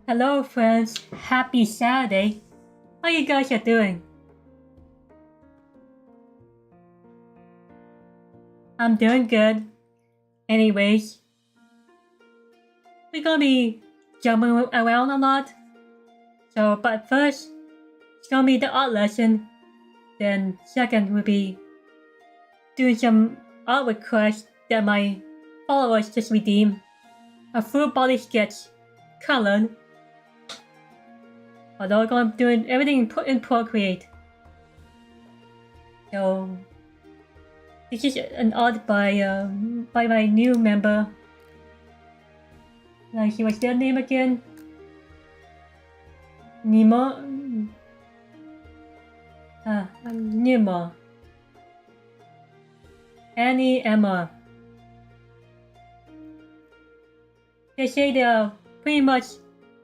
Hello friends, happy Saturday. How you guys are doing? I'm doing good. Anyways, we're gonna be jumping around a lot. But first, it's gonna be the art lesson. Then second will be doing some art requests that my followers just redeemed. A full body sketch, colored. Although I'm gonna be doing everything in Procreate. So this is an art by my new member. Like, what's their name again? Nemo. Nemo. Annie Emma. They say they're pretty much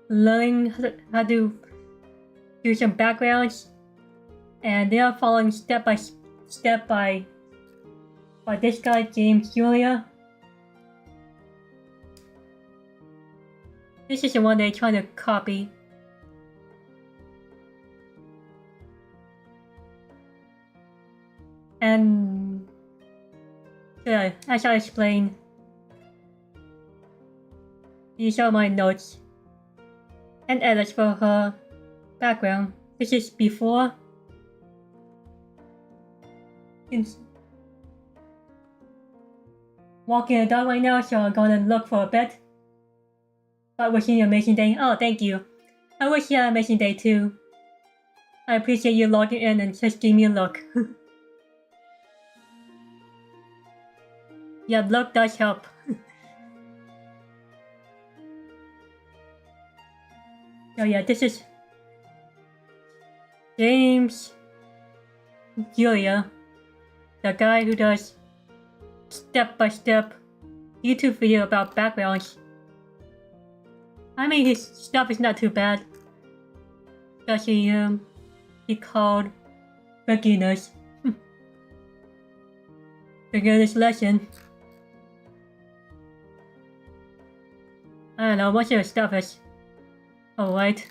learning how to do some backgrounds, and they are following step by step by this guy, James Julia. This is the one they're trying to copy. And so, as I explained, these are my notes and edits for her background. This is before. Walking the dog right now, so I'm gonna look for a bit. But wishing you an amazing day. Oh, thank you. I wish you an amazing day too. I appreciate you logging in and just giving me a look. Yeah, look does help. So yeah, this is James Julia, the guy who does step-by-step YouTube video about backgrounds. I mean, his stuff is not too bad. Especially, he called beginners. Beginner's lesson. I don't know, what your stuff is. Alright.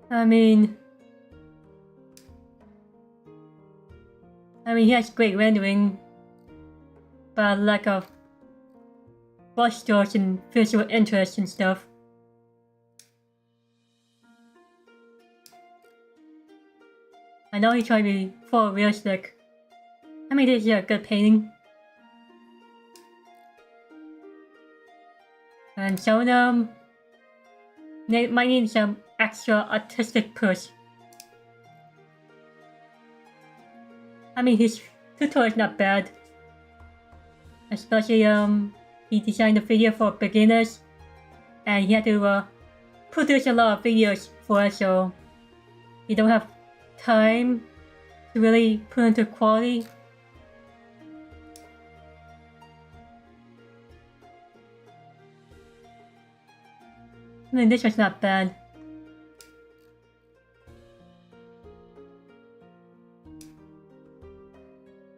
I mean, he has great rendering, but lack of brush strokes and visual interest and stuff. I know he tried to be full realistic. I mean, this is a good painting. And some of them might need some extra artistic push. I mean, his tutorial is not bad. Especially, he designed a video for beginners, and he had to produce a lot of videos for us, so he don't have time to really put into quality. I mean, this was not bad.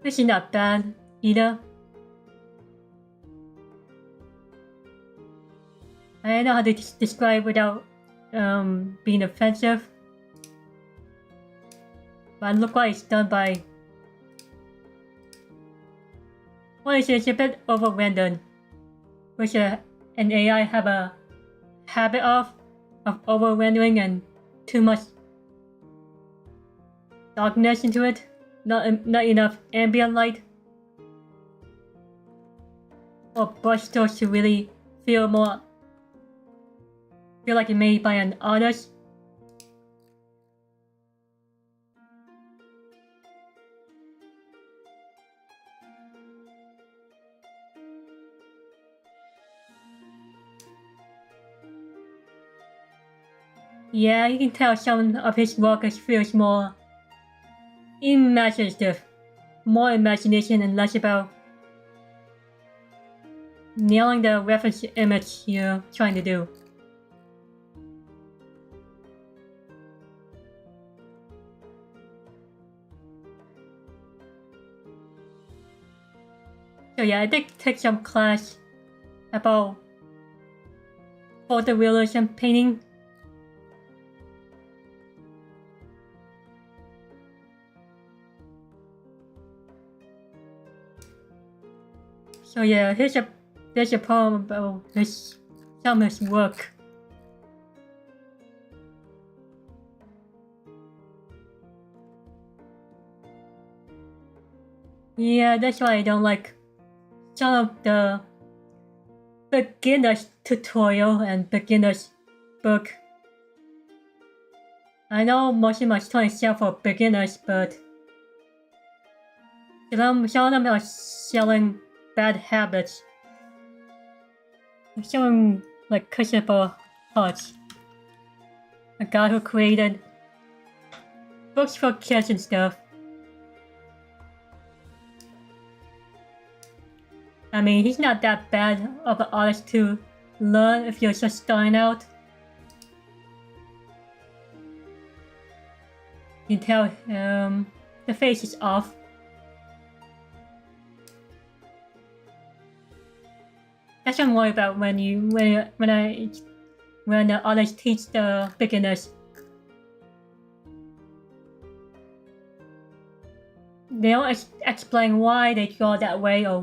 This is not bad either. I don't know how to describe without being offensive. But look what it's done by. Well, it's a bit over-rendered, which an AI have a habit of over-rendering and too much darkness into it. Not enough ambient light or brush strokes to really feel like it's made by an artist. Yeah, you can tell some of his work feels more imaginative, more imagination and less about nailing the reference image you're trying to do. So yeah, I did take some class about photorealism painting. So yeah, there's a poem about this summer's work. Yeah, that's why I don't like some of the beginner's tutorial and beginner's book. I know most of my stuff is for beginners, but some of them are selling bad habits. Selling like questionable thoughts. A guy who created books for kids and stuff. I mean, he's not that bad of an artist to learn if you're just starting out. You can tell the face is off. That's what I'm worried about when the others teach the beginners. They don't explain why they draw that way or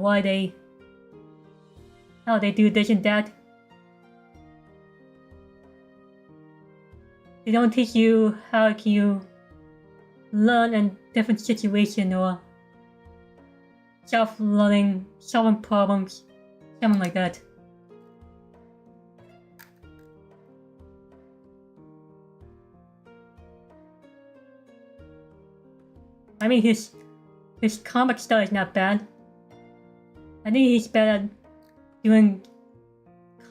how they do this and that. They don't teach you how you learn in different situations or self-learning, solving problems, something like that. I mean, his comic style is not bad. I think he's better at doing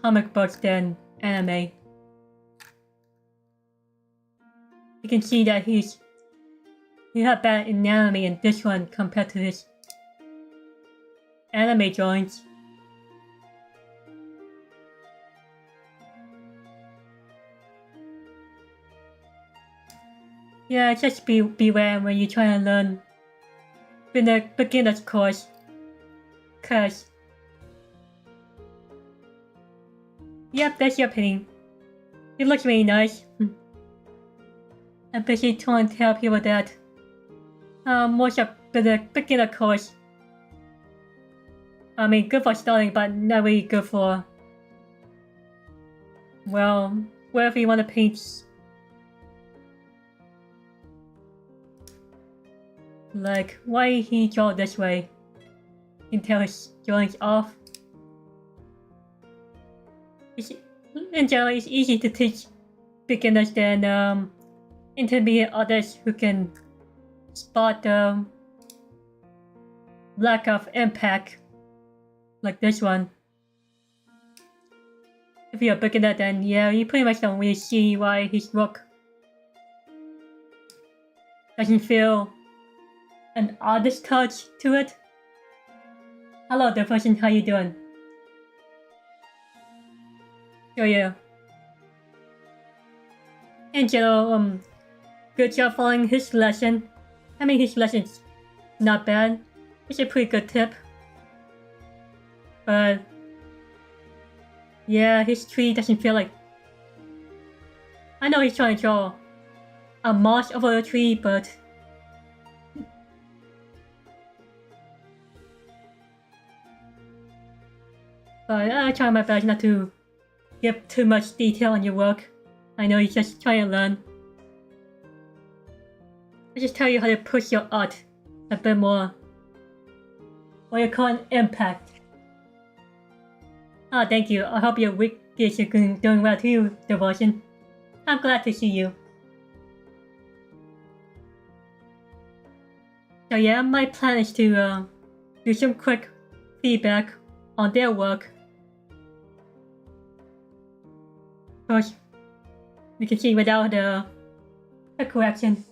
comic books than anime. You can see that he's not bad in anime in this one compared to his anime drawings. Yeah, just beware when you try to learn in the beginner's course, cause yep, that's your painting. It looks really nice. I'm busy trying to tell people that most of the beginner course, I mean, good for starting, but not really good for, well, wherever you want to paint. Like, why he draw this way? You can tell his drawing's off. In general, it's easy to teach beginners than intermediate artists who can spot the lack of impact, like this one. If you're a beginner, then yeah, you pretty much don't really see why his work doesn't feel an artist touch to it. Hello, the person, how you doing? So yeah. In general, good job following his lesson. I mean, his lesson's not bad. It's a pretty good tip. But yeah, his tree doesn't feel like. I know he's trying to draw a moss over a tree, but I try my best not to give too much detail on your work. I know you're just trying to learn. I just tell you how to push your art a bit more. What you call an impact. Ah, thank you. I hope your week is doing well too, Devotion. I'm glad to see you. So yeah, my plan is to do some quick feedback on their work. Of course, you can see without the correction.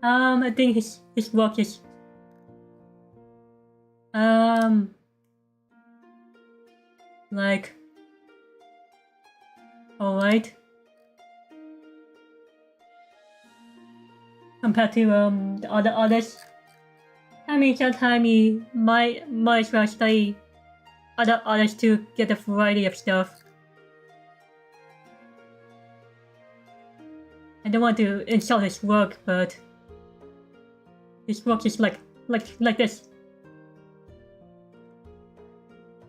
I think his work is like alright. compared to the other artists. I mean, sometimes you might as well study other artists to get a variety of stuff. I don't want to insult his work, but his work is like this.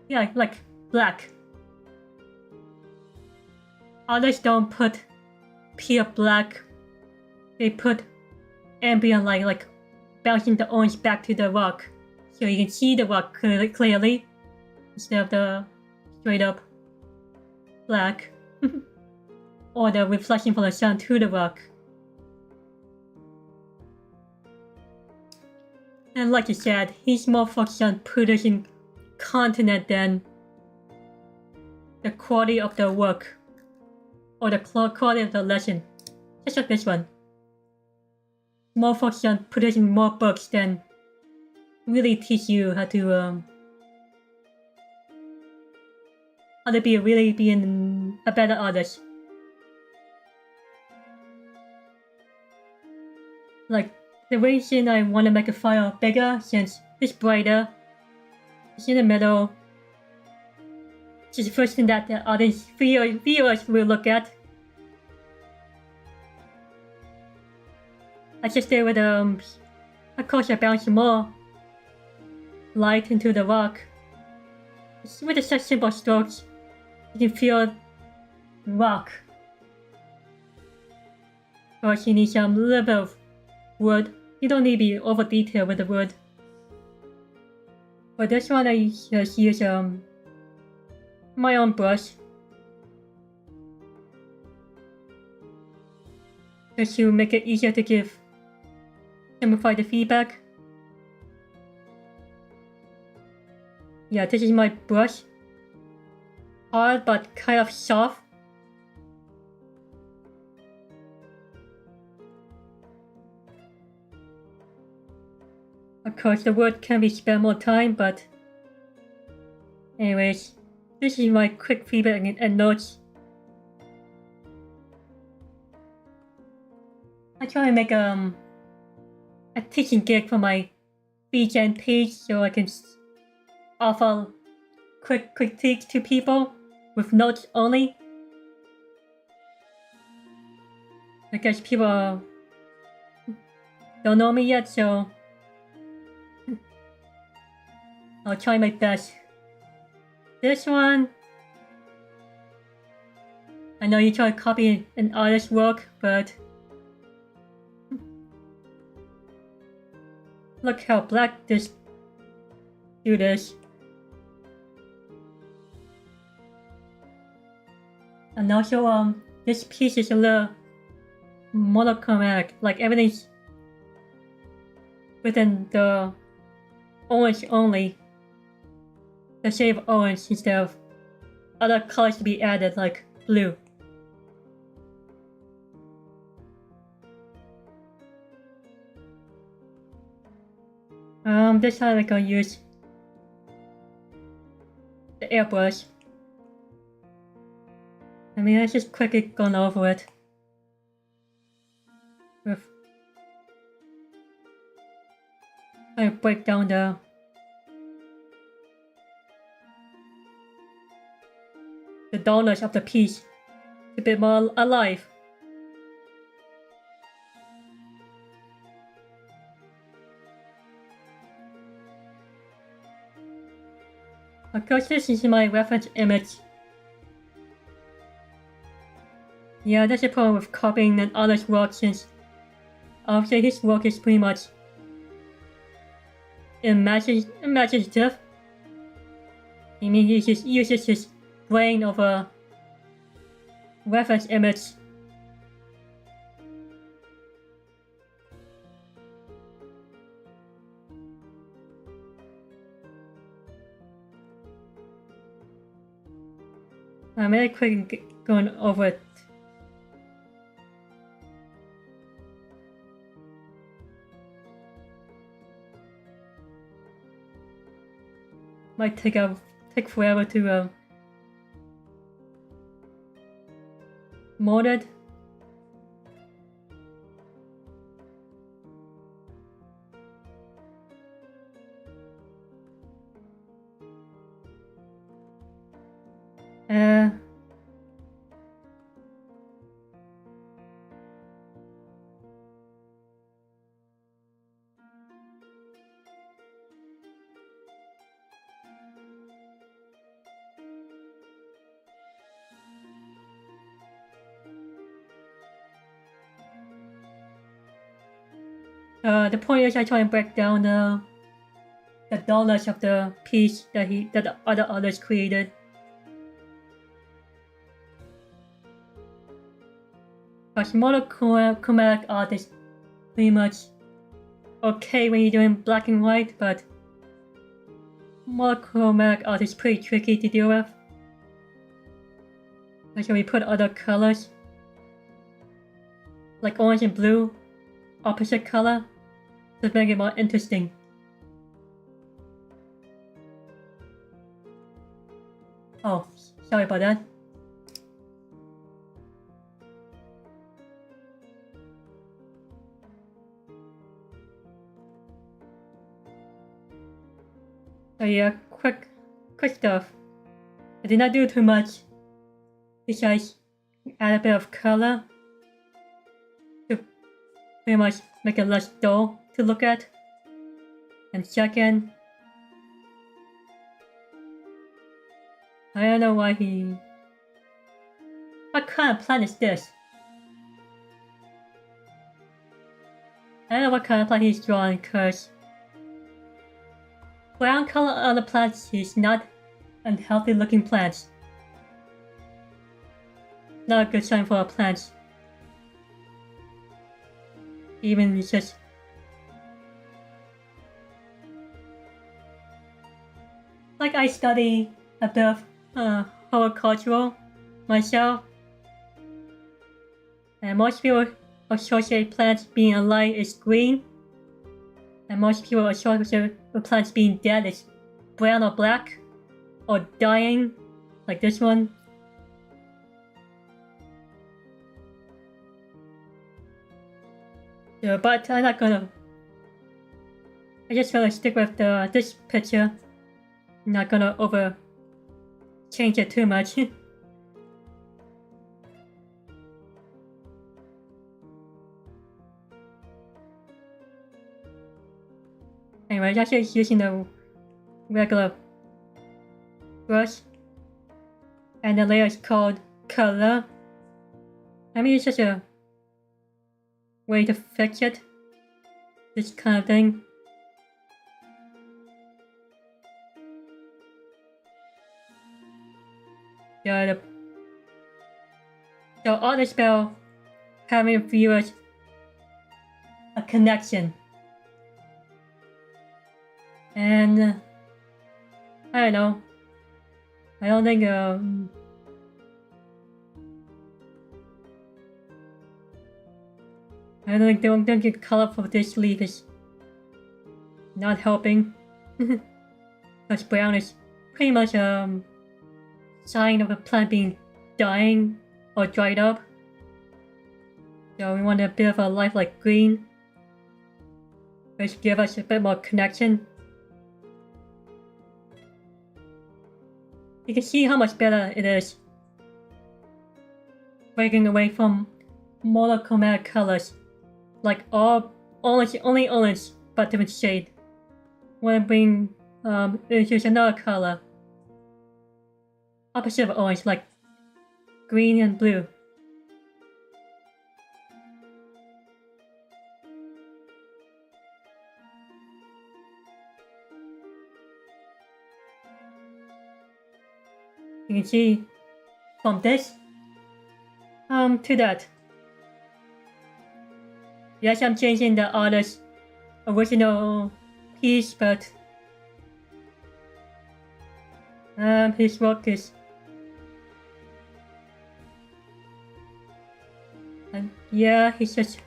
Yeah, like black. Others don't put pure black. They put ambient light, like bouncing the orange back to the rock, so you can see the rock clearly, instead of the straight up black, or the reflection from the sun to the rock. And like you said, he's more focused on producing content than the quality of the work or the quality of the lesson. Just like this one. More focused on producing more books than really teach you how to really be a better artist. Like the reason I want to make a file bigger since it's brighter, it's in the middle. It's the first thing that the audience viewers will look at. I just did with of course I bounce more light into the rock. With such simple strokes, you can feel rock. Of course, you need some little bit of wood. You don't need to be over detailed with the wood. For this one, I just use my own brush, just to make it easier to simplify the feedback. Yeah, this is my brush. Hard but kind of soft. Of course, the wood can be spent more time, but anyways, this is my quick feedback and notes. I try to make a teaching gig for my BGen page so I can offer quick critiques to people with notes only. Because people don't know me yet, so I'll try my best. This one, I know you try to copy an artist's work, but look how black this dude is. And also, this piece is a little monochromatic, like everything's within the orange only. The shade of orange instead of other colors to be added, like blue. This time I'm gonna use the airbrush. I mean, I just quickly gone over it with I break down the dullness of the piece a bit more alive. Of course, this is my reference image. Yeah, that's the problem with copying an artist's work, since I would say his work is pretty much imaginative. I mean, he just uses his brain of a reference image. I'm really quick going over it. Might take forever to mold it. The point is I try and break down the dullness of the piece that the other artists created. Because monochromatic art is pretty much okay when you're doing black and white, but monochromatic art is pretty tricky to deal with. Like when we put other colors, like orange and blue, opposite color, to make it more interesting. Oh, sorry about that. So yeah, quick stuff. I did not do too much besides add a bit of color to pretty much make it less dull to look at. And second, I don't know why what kind of plant is this? I don't know what kind of plant he's drawing, cause brown color on the plants is not unhealthy looking plants. Not a good sign for a plant. Even it's just like I study a bit of horticultural myself, and most people associate plants being alive is green, and most people associate plants being dead is brown or black, or dying, like this one. So, but I'm not gonna. I just gonna stick with this picture. I'm not gonna change it too much. Anyway, just using the regular brush, and the layer is called color. I mean, it's just a way to fix it. This kind of thing. Yeah, the art is about having viewers a connection. And I don't know. I don't think don't think the color for this leaf is not helping. Because brown is pretty much a sign of a plant being dying or dried up. So we want a bit of a lifelike green, which give us a bit more connection. You can see how much better it is breaking away from monochromatic colors, like all orange, only orange, but different shade. When I bring introduce another color, opposite of orange, like green and blue. You can see from this to that. Yes, I'm changing the artist's original piece, but his work is yeah, he just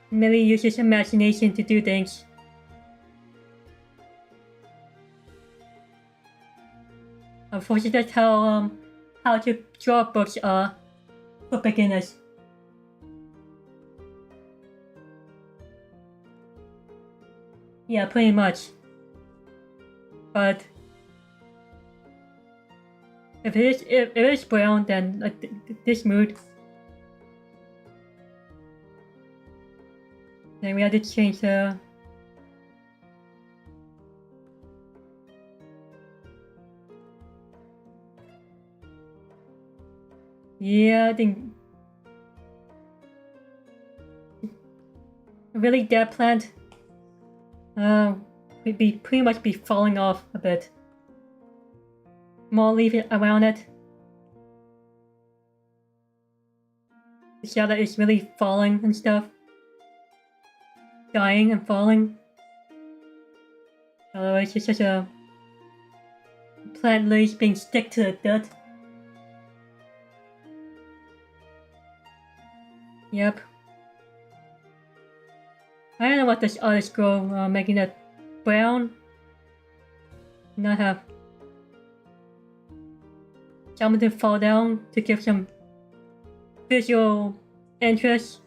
merely uses imagination to do things. Unfortunately, that's how to draw books are for beginners. Yeah, pretty much. But if it is brown, then like this mood, then we have to change the. Yeah, I think really dead plant, would be pretty much be falling off a bit. More leaf around it. The shadow is really falling and stuff. Dying and falling. Otherwise, it's just a plant leaves being stick to the dirt. Yep. I don't know what this artist girl making it brown. Not have something to fall down to give some visual interest.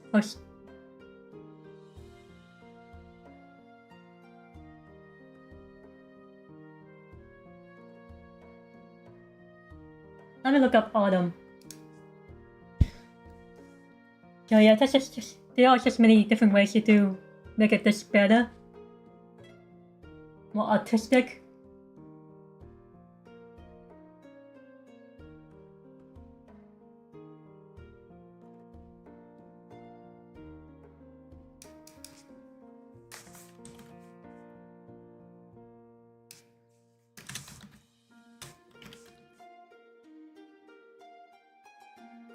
Let me look up autumn. So yeah, that's just there are just many different ways to make it this better, more artistic.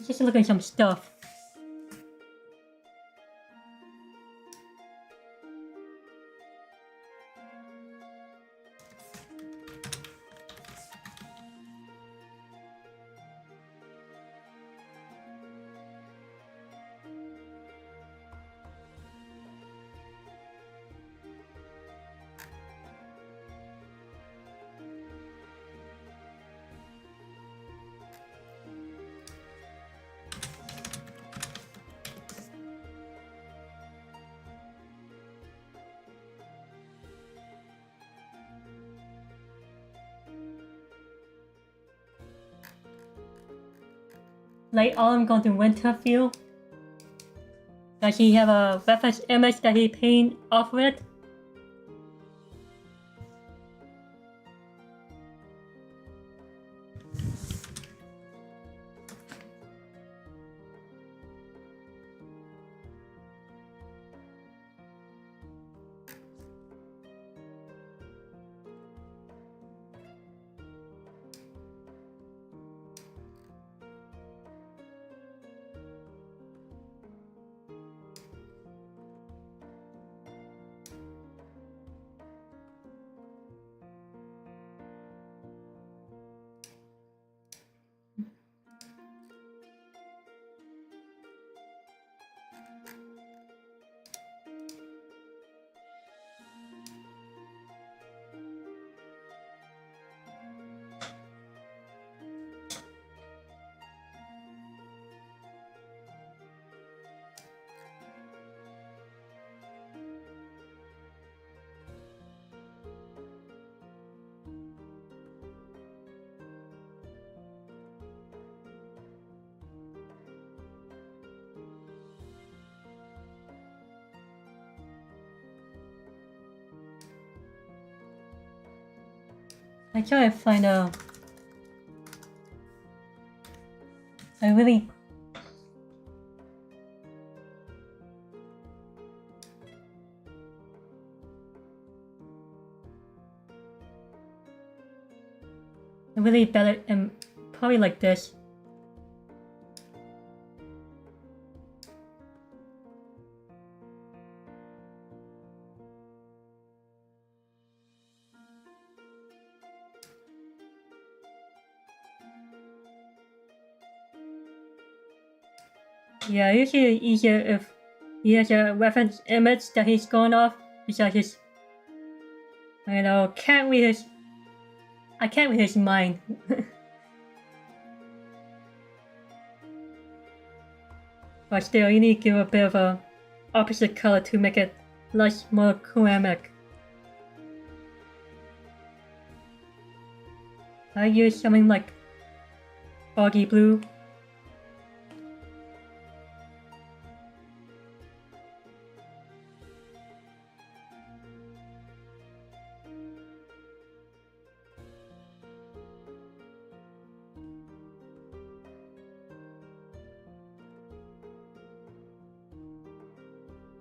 Just look at some stuff. Late autumn going to winter feel. Does he have a reference image that he paint off with? I try to find a really better and probably like this. Yeah, usually easier if he has a reference image that he's going off, besides his, I know, I can't read his mind. But still, you need to give a bit of a opposite color to make it less monochrome. I use something like foggy blue.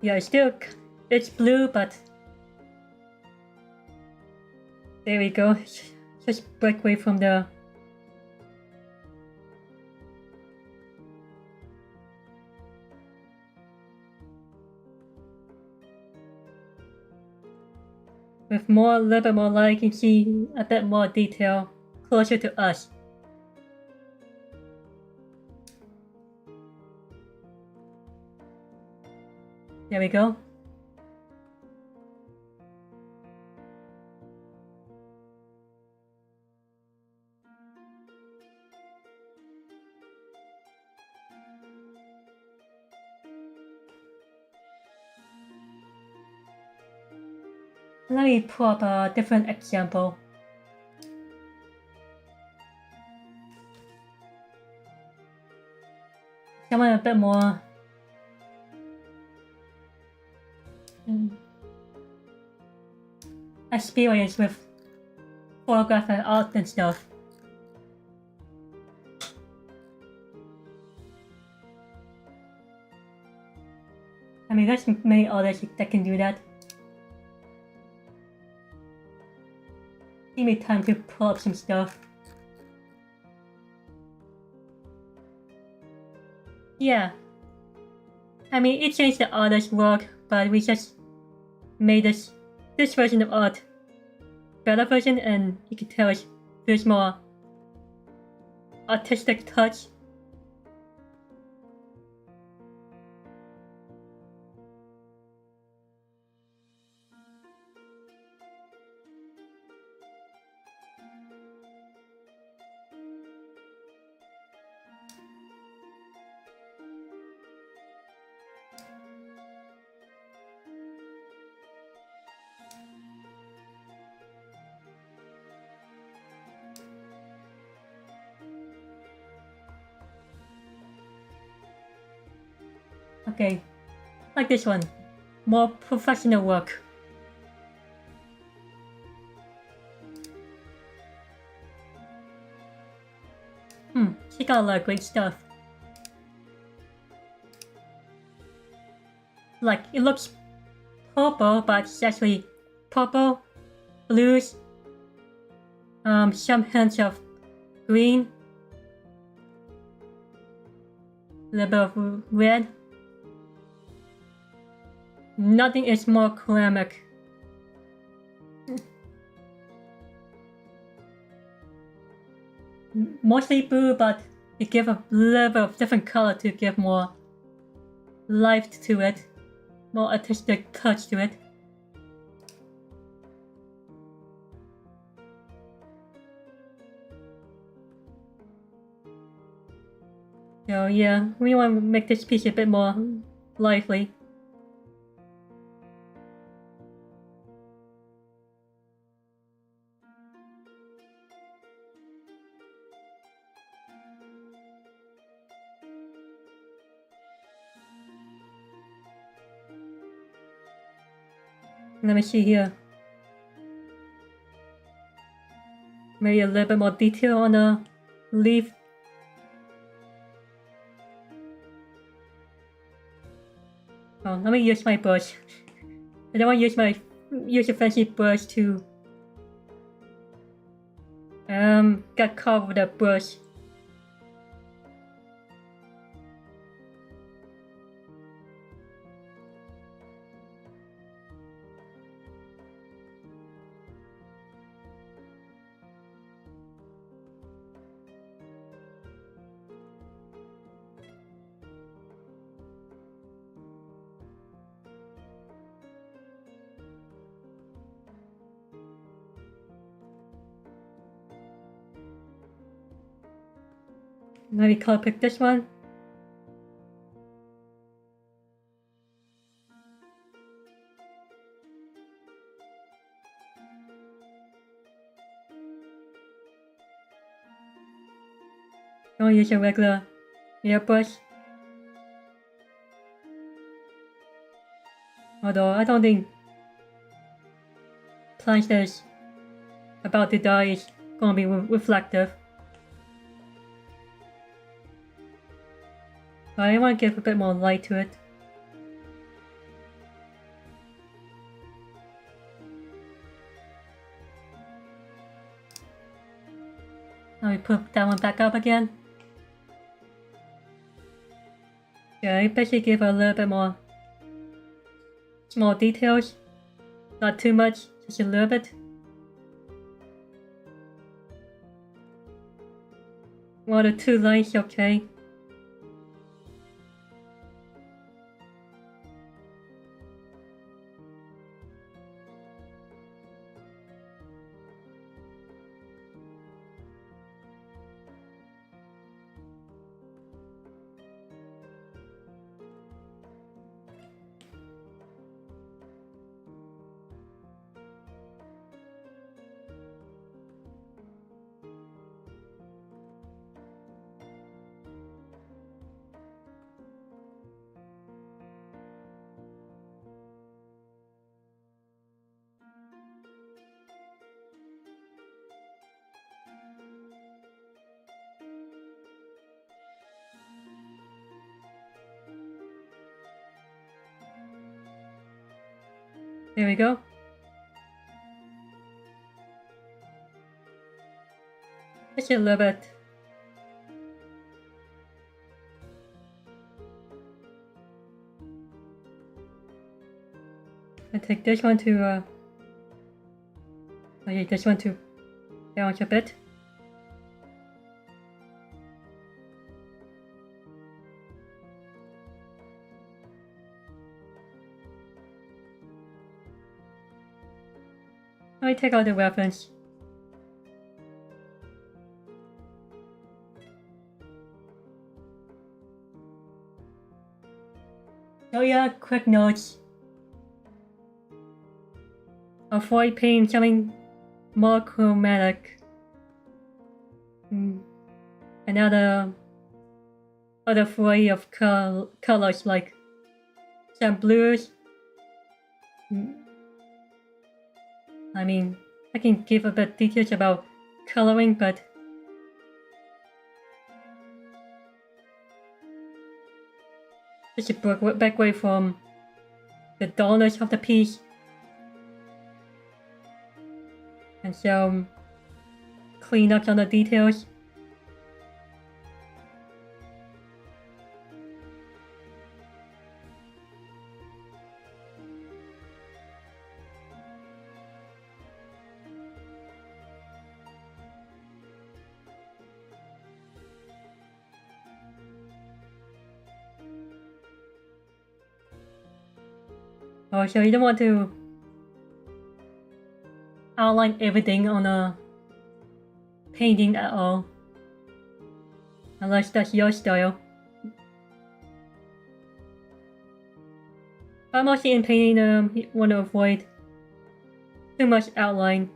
Yeah, it's still it's blue, but there we go. Just break away from the with a little bit more light, you can see a bit more detail closer to us. There we go. Let me pull up a different example. Someone a bit more experience with photograph and art and stuff. I mean, there's many others that can do that. Give me time to pull up some stuff. Yeah. I mean, it changed the artist's work, but we just made this version of art better version, and you can tell there's more artistic touch. Okay, like this one. More professional work. She got a lot of great stuff. Like, it looks purple, but it's actually purple, blues, some hints of green, a little bit of red. Nothing is more ceramic. Mostly blue, but you give a little bit of different color to give more life to it, more artistic touch to it. So yeah, we want to make this piece a bit more lively. Let me see here. Maybe a little bit more detail on the leaf. Oh, let me use my brush. I don't want to use a fancy brush to get caught with a brush. Let me color pick this one. Don't use a regular airbrush. Although I don't think plant that's about to die is gonna be reflective. I want to give a bit more light to it. Let me put that one back up again. Okay, basically give a little bit more small details. Not too much, just a little bit. One or two lines, okay. There we go. Just a little bit. I take this one to I take this one to balance a bit. I take out the reference. Oh yeah, quick notes. Avoid painting something more chromatic. Another other variety of colors like some blues. I mean, I can give a bit details about coloring, but just a back away from the dullness of the piece. And some clean up on the details. Oh, so you don't want to outline everything on a painting at all, unless that's your style. But mostly in painting, you want to avoid too much outline.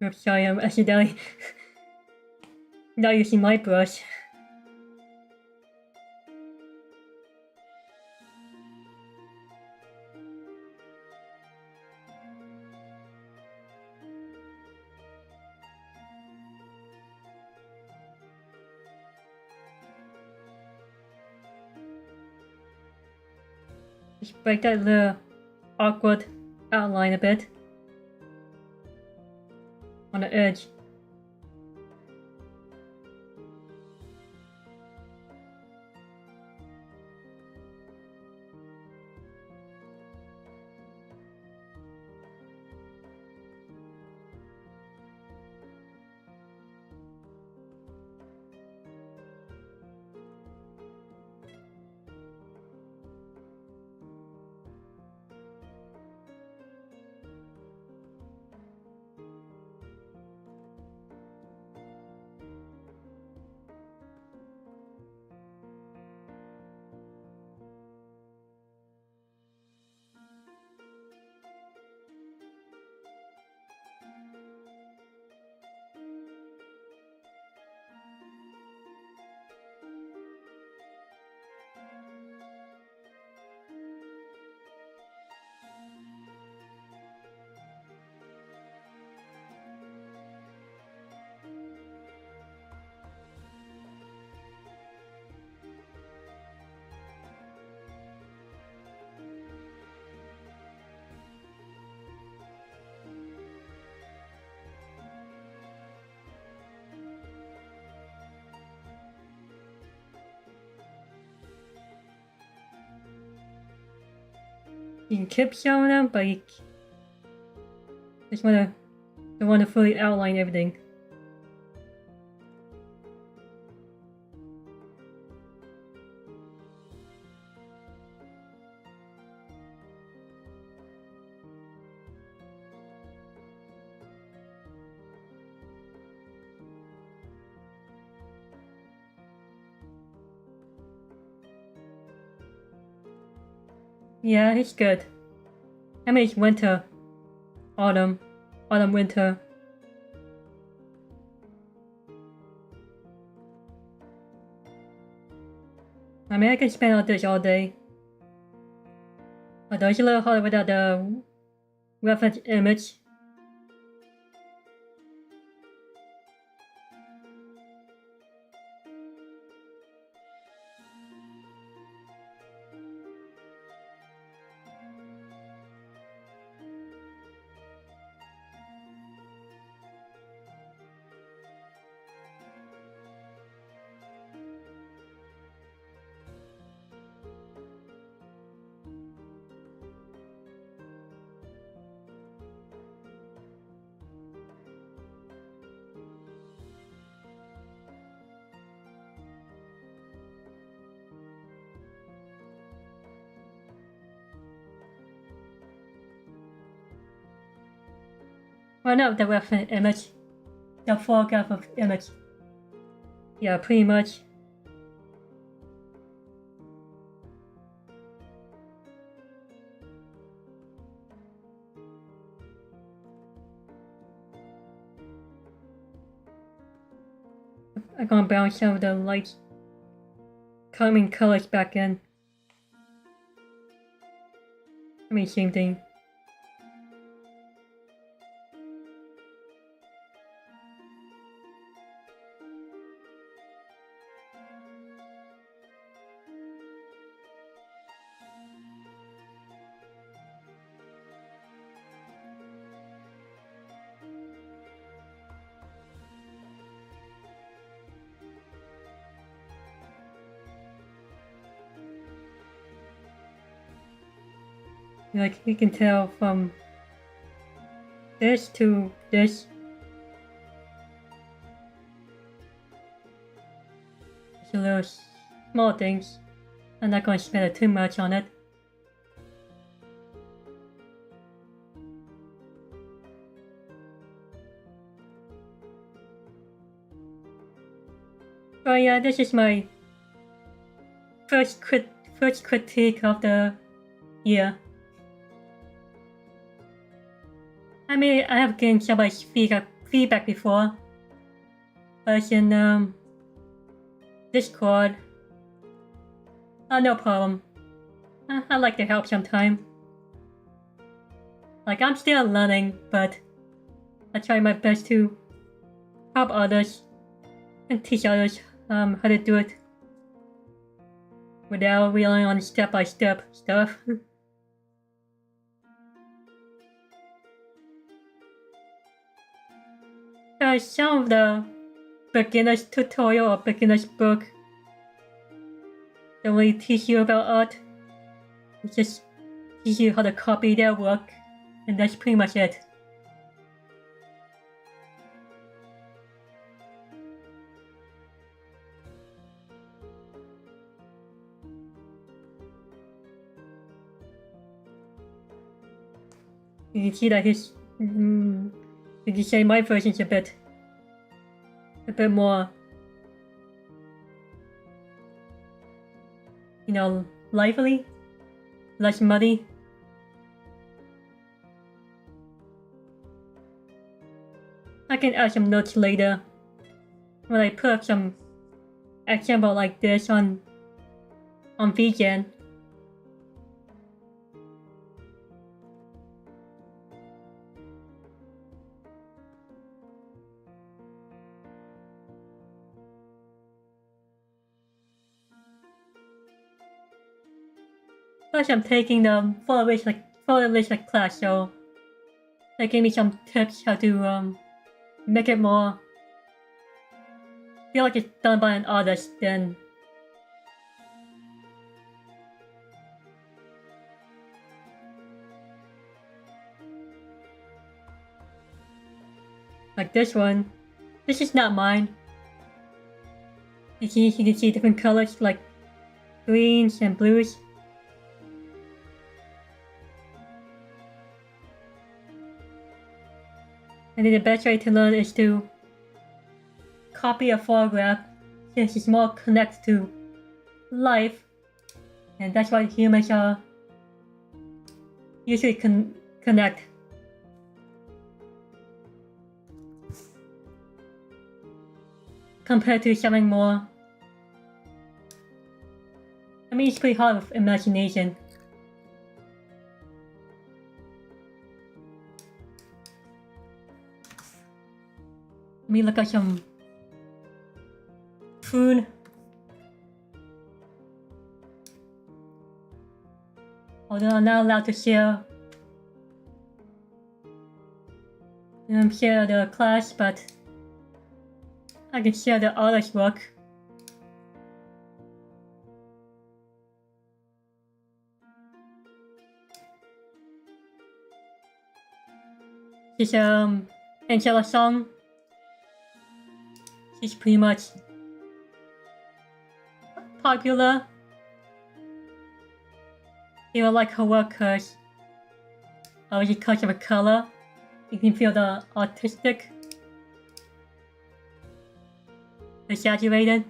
Oops, sorry, I'm accidentally not using my brush. Just break that little awkward outline a bit on the edge. you can keep showing them, but you just don't want to fully outline everything. Yeah, it's good. I mean, it's winter, autumn, winter. I mean, I can spend on this all day. Although it's a little hard without the reference image. Well, not the reference image, the photograph of image. Yeah, pretty much. I'm gonna bounce some of the lights, coming colors back in. I mean, same thing. Like, you can tell from this to this. It's a little small things. I'm not going to spend too much on it. But yeah, this is my first critique of the year. I mean, I have gained somebody's feedback before, but in Discord, no problem. I like to help sometime. Like, I'm still learning, but I try my best to help others and teach others how to do it without relying on step-by-step stuff. Some of the beginner's tutorial or beginner's book don't really teach you about art. It just teach you how to copy their work, and that's pretty much it. You can see that his, you can say my version's a bit more, you know, lively, less muddy. I can add some notes later when I put some example like this on VGen. Plus, I'm taking the photorealistic class, so they gave me some tips how to make it more feel like it's done by an artist. Then Like this one. This is not mine. You can see different colors like greens and blues. And then the best way to learn is to copy a photograph since it's more connected to life. And that's why humans are usually connect. Compared to something more. I mean, it's pretty hard with imagination. Let me look at some food. Although I'm not allowed to share the class, but I can share the artist's work. This Angela song. She's pretty much popular. People like her work because of the color. You can feel the artistic, exaggerated.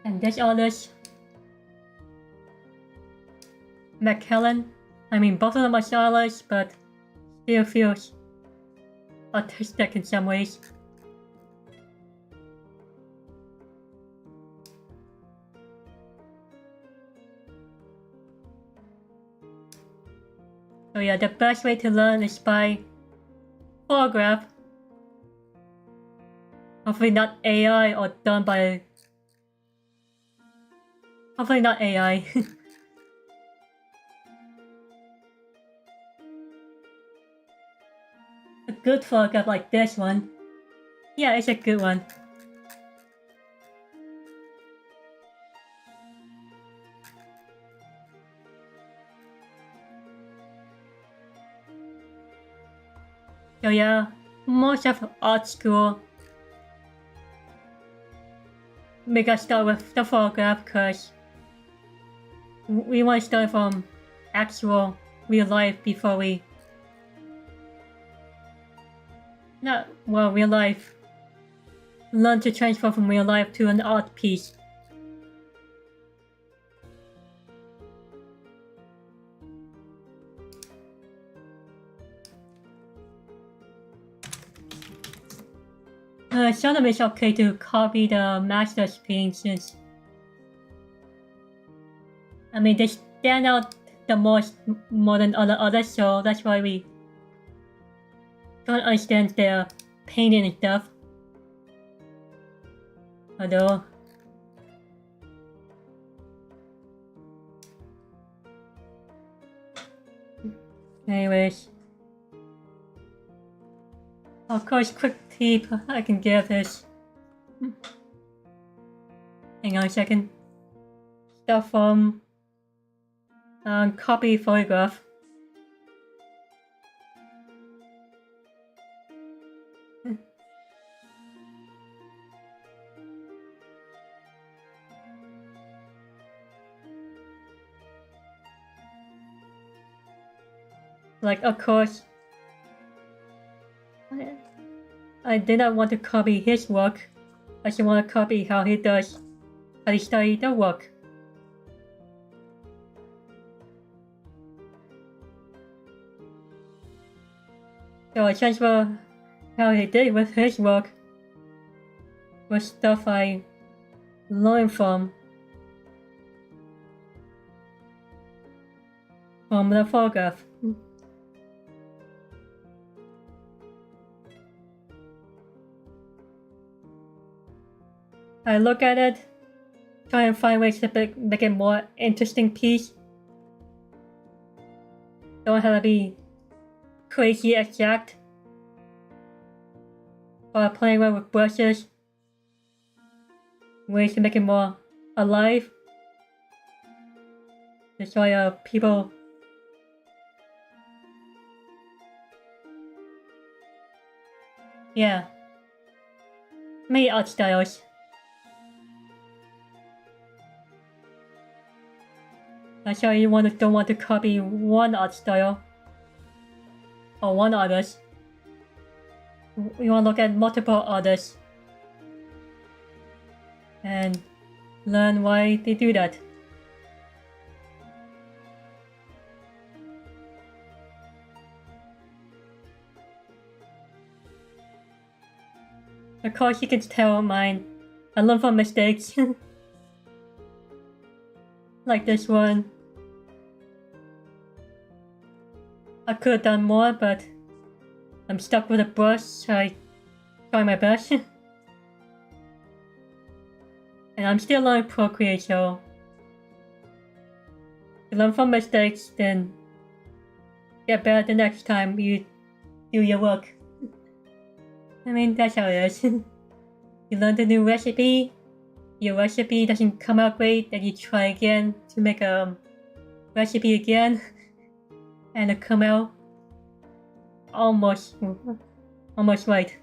And this artist, McKellen. I mean, both of them are artists, but still feels artistic in some ways. So yeah, the best way to learn is by photograph. Hopefully not AI or done by... Hopefully not AI. A good photograph like this one. Yeah, it's a good one. So yeah, most of art school make us start with the photograph because we want to start from actual real life before we... Not, well, real life. Learn to transfer from real life to an art piece. Seldom it's okay to copy the master's paintings. I mean, they stand out the most more than others, so that's why we don't understand their painting and stuff. Although, anyways, of course, quick tip I can give is, hang on a second, stuff from copy photograph. Like, of course, I did not want to copy his work. I just want to copy how he studied the work. So I transfer how he did with his work with stuff I learned from the photograph. I look at it, try and find ways to make it more interesting piece. Don't have to be crazy exact. Or playing around with brushes ways to make it more alive. That's why people many art styles. That's why you don't want to copy one art style or one artist. You want to look at multiple artists and learn why they do that. Of course, you can tell mine. I learn from mistakes. Like this one. I could have done more, but I'm stuck with a brush, so I try my best. And I'm still learning Procreate, so you learn from mistakes, then get better the next time you do your work. I mean, that's how it is. You learn the new recipe, your recipe doesn't come out great, then you try again to make a recipe again, and it come out almost right.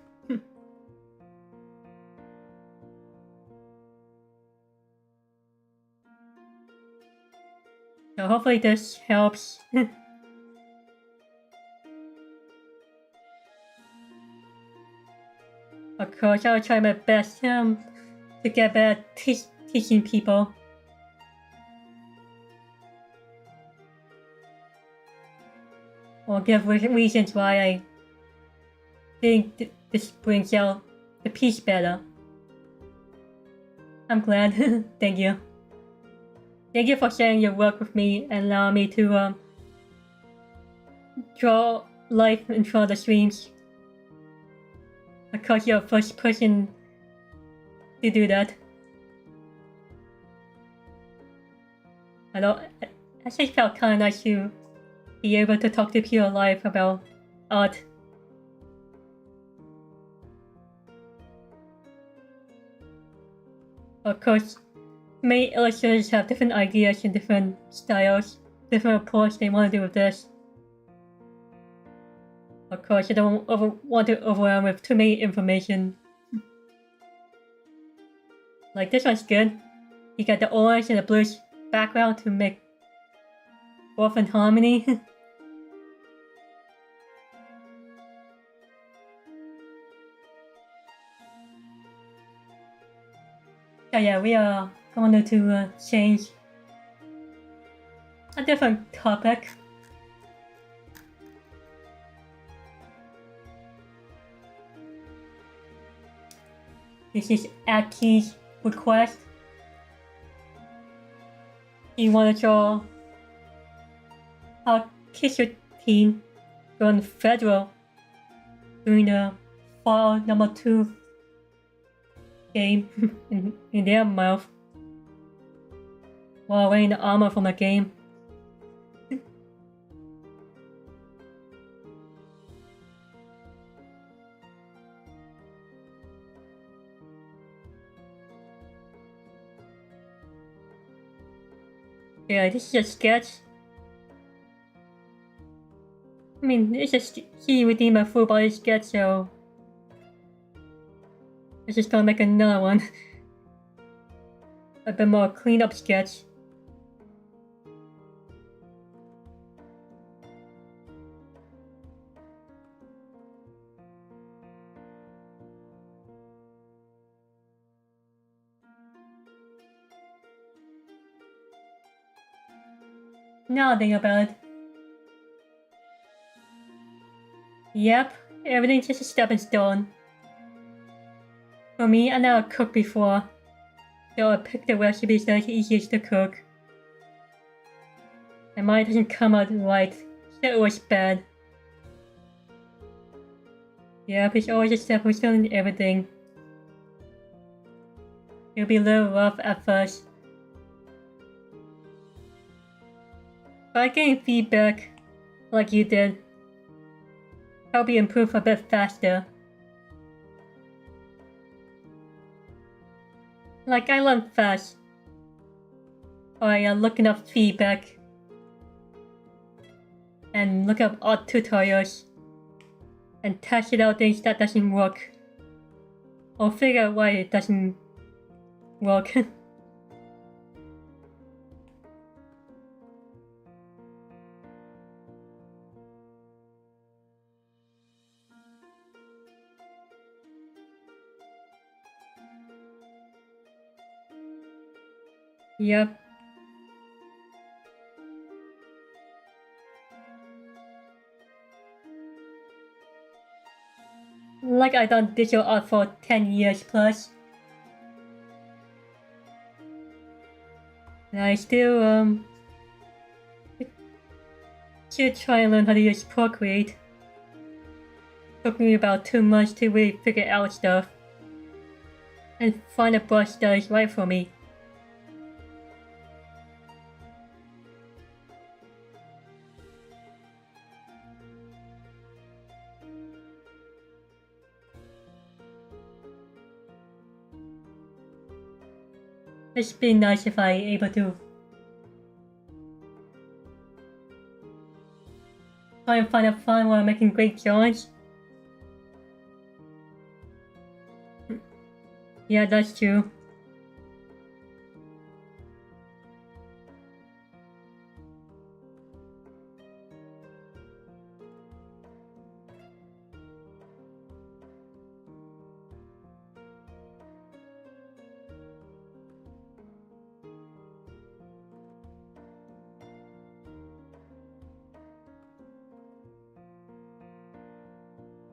So hopefully this helps. Of course, I'll try my best to get better at teaching people. Or give reasons why I think this brings out the piece better. I'm glad. Thank you. Thank you for sharing your work with me and allowing me to draw life in front of the streams. Of course, you're the first person to do that. I just felt kind of nice to be able to talk to people live about art. Of course, many illustrators have different ideas and different styles, different approach they want to do with this. Of course, I don't want to overwhelm with too many information. Like this one's good. You got the orange and the blue background to make both in harmony. So yeah, we are going to change a different topic. This is Aki's request. You want to draw how kids routine going federal during the fall #2 game in their mouth while wearing the armor from the game. Yeah, this is a sketch. I mean, it's just he redeemed a full body sketch, so I'm just gonna make another one. A bit more cleaned up sketch. Now I think about it. Yep, everything's just a stepping stone. For me, I never cooked before, so I picked the recipes that are easiest to cook. And mine doesn't come out right, so it was bad. Yep, it's always a stepping stone in everything. It'll be a little rough at first. By getting feedback, like you did, help you improve a bit faster. Like, I learn fast by looking up feedback and look up art tutorials and test it out things that doesn't work or figure out why it doesn't work. Yep. Like, I done digital art for 10 years plus. And I still try and learn how to use Procreate. Took me about 2 months to really figure out stuff and find a brush that is right for me. It's been nice if I able to try and find a fun while making great drawings. Yeah, that's true.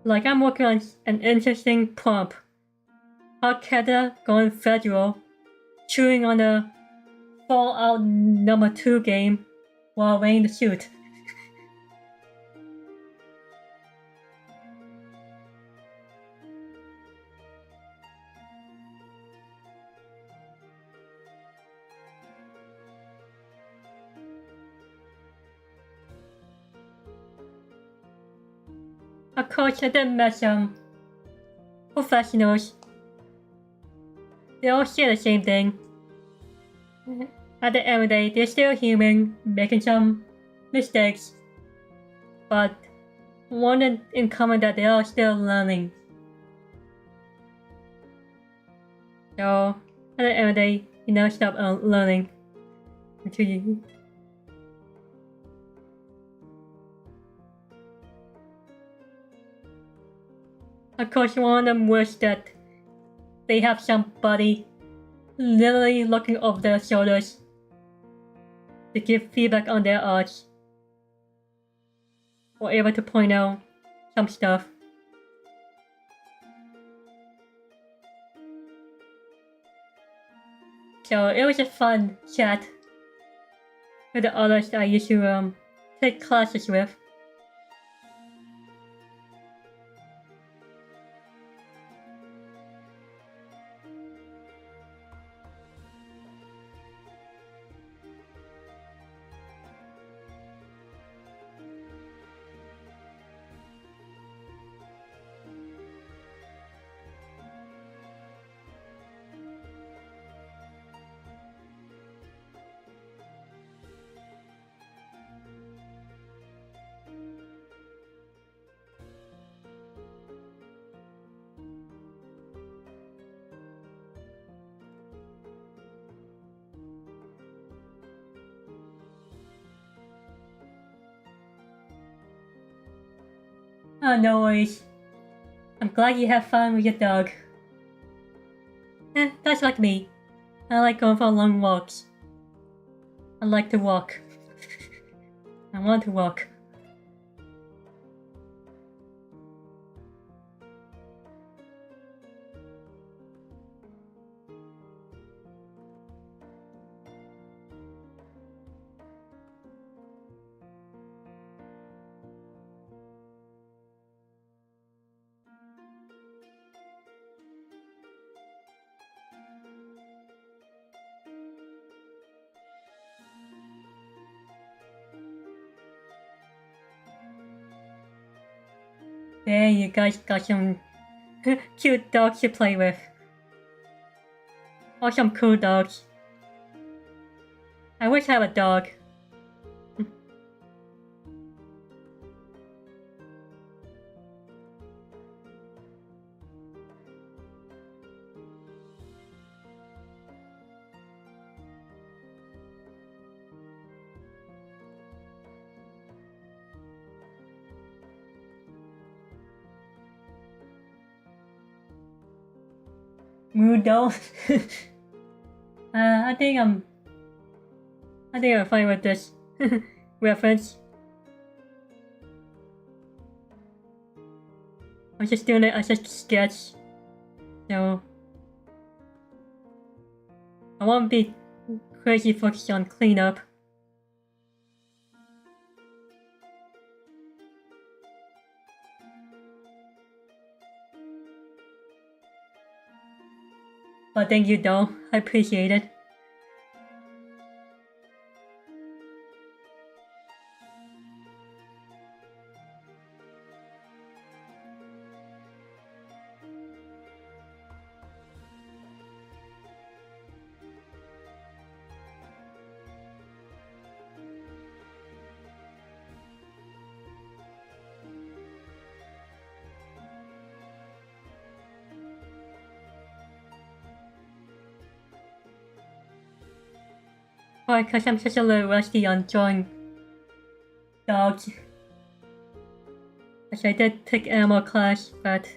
Like, I'm working on an interesting prompt. Al-Qaeda going federal, chewing on the Fallout #2 game while wearing the suit. Of course, I did met some professionals. They all say the same thing. At the end of the day, they're still human, making some mistakes. But one in common that they are still learning. So, at the end of the day, you never stop learning until you. Of course, one of them wish that they have somebody literally looking over their shoulders to give feedback on their art or able to point out some stuff. So it was a fun chat with the others I used to take classes with. Oh, no worries. I'm glad you have fun with your dog. That's like me. I like going for long walks. I like to walk. I want to walk. There, you guys got some cute dogs to play with. Awesome cool dogs. I wish I have a dog. Mudo. I think I'm fine with this reference. I'm just doing it as a sketch. So I won't be crazy focused on cleanup. But thank you though, I appreciate it. Why? Because I'm such a little rusty on drawing dogs. As I did take animal class, but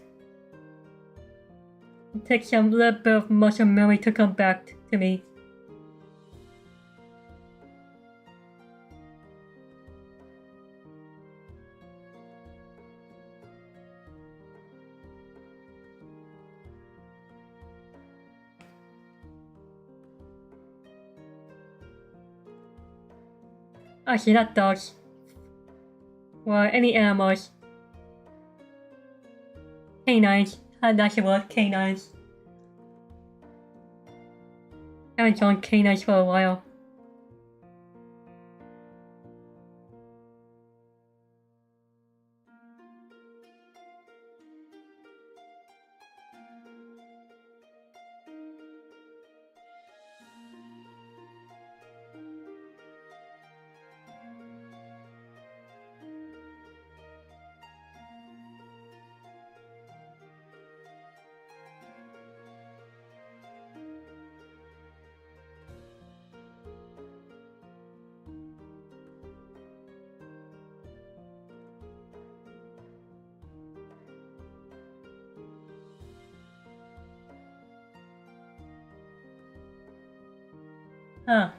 it takes a little bit of muscle memory to come back to me. Actually, not dogs. Or any animals. Canines. That's the word, canines. I haven't drawn canines for a while.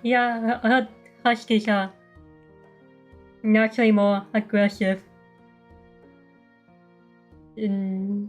Yeah, I heard huskies are naturally more aggressive. Mm.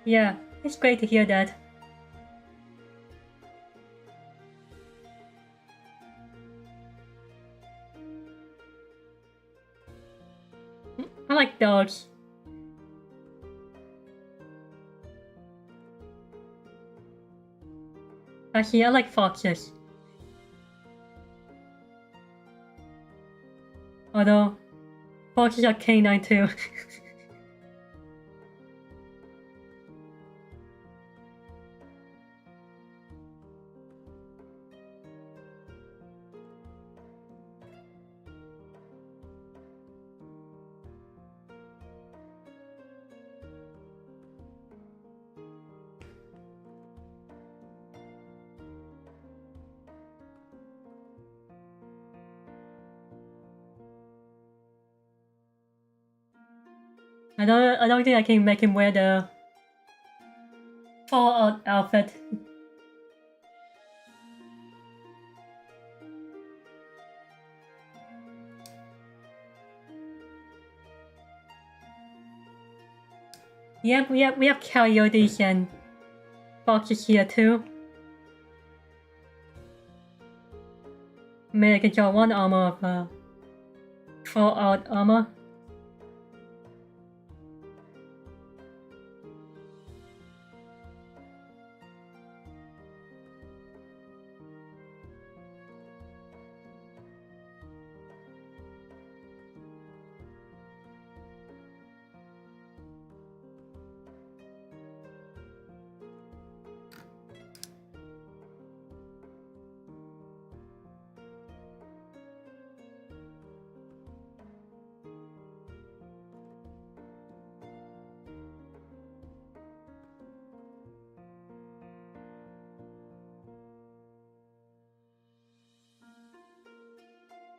Yeah, it's great to hear that. I like dogs. Actually, I like foxes. Although, foxes are canine too. I don't think I can make him wear the Fallout outfit. Yep, we have coyotes and foxes here too. Maybe I can draw one armor of Fallout armor.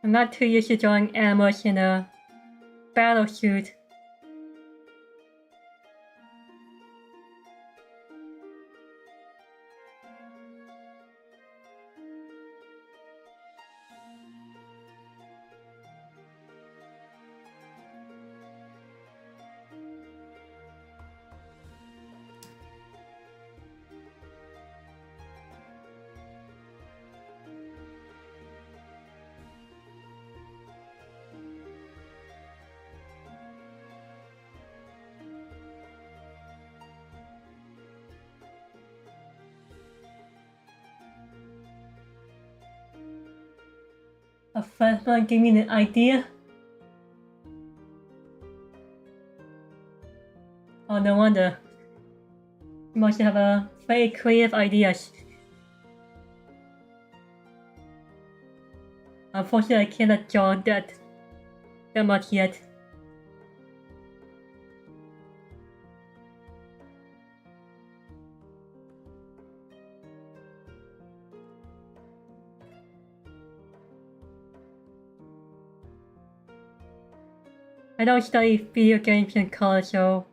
I'm not too used to drawing animals in a battle suit. A first one gave me an idea. Oh, no wonder. You must have a very creative ideas. Unfortunately, I cannot draw that much yet. I don't study video games in college, so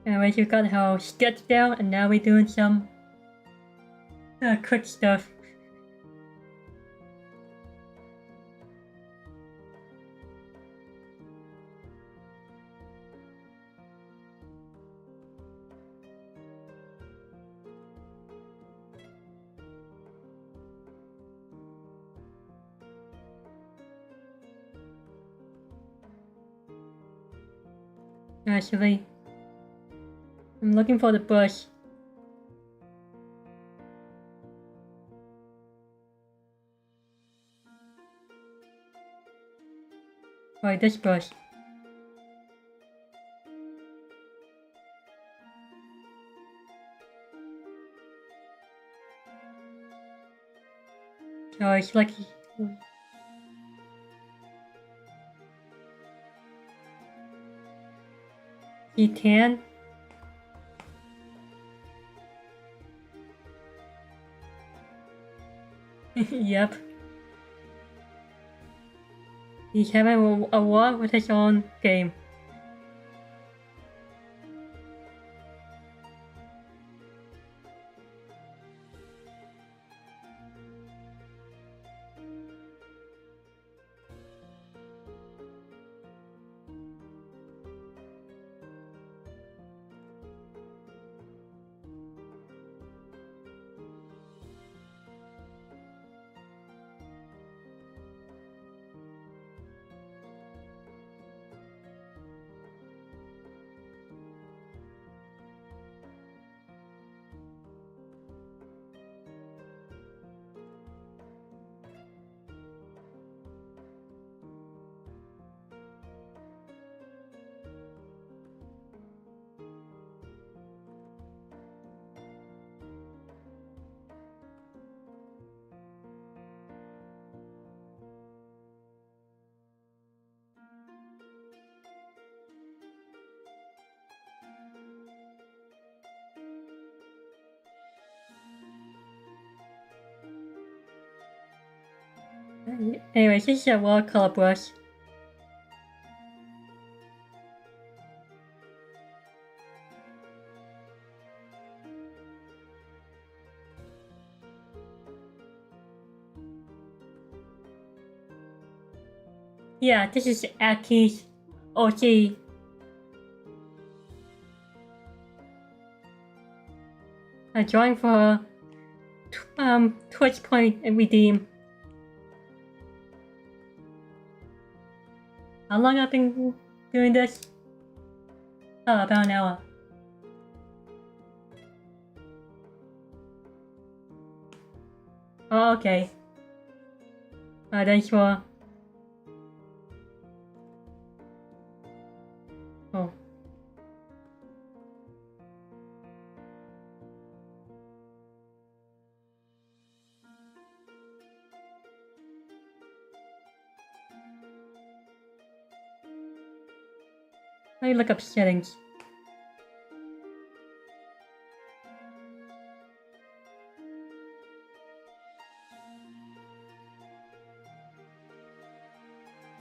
anyways, you got how sketch down, and now we're doing some quick stuff. Actually, I'm looking for the bush. Right, this bush. So it's like he can. Yep. He's having a war with his own game. Anyways, this is a watercolor brush. Yeah, this is Aki's OG. A drawing for Twitch Point and Redeem. How long I've been doing this? Oh, about an hour. Oh, okay. Then sure. Oh. Let me look up settings.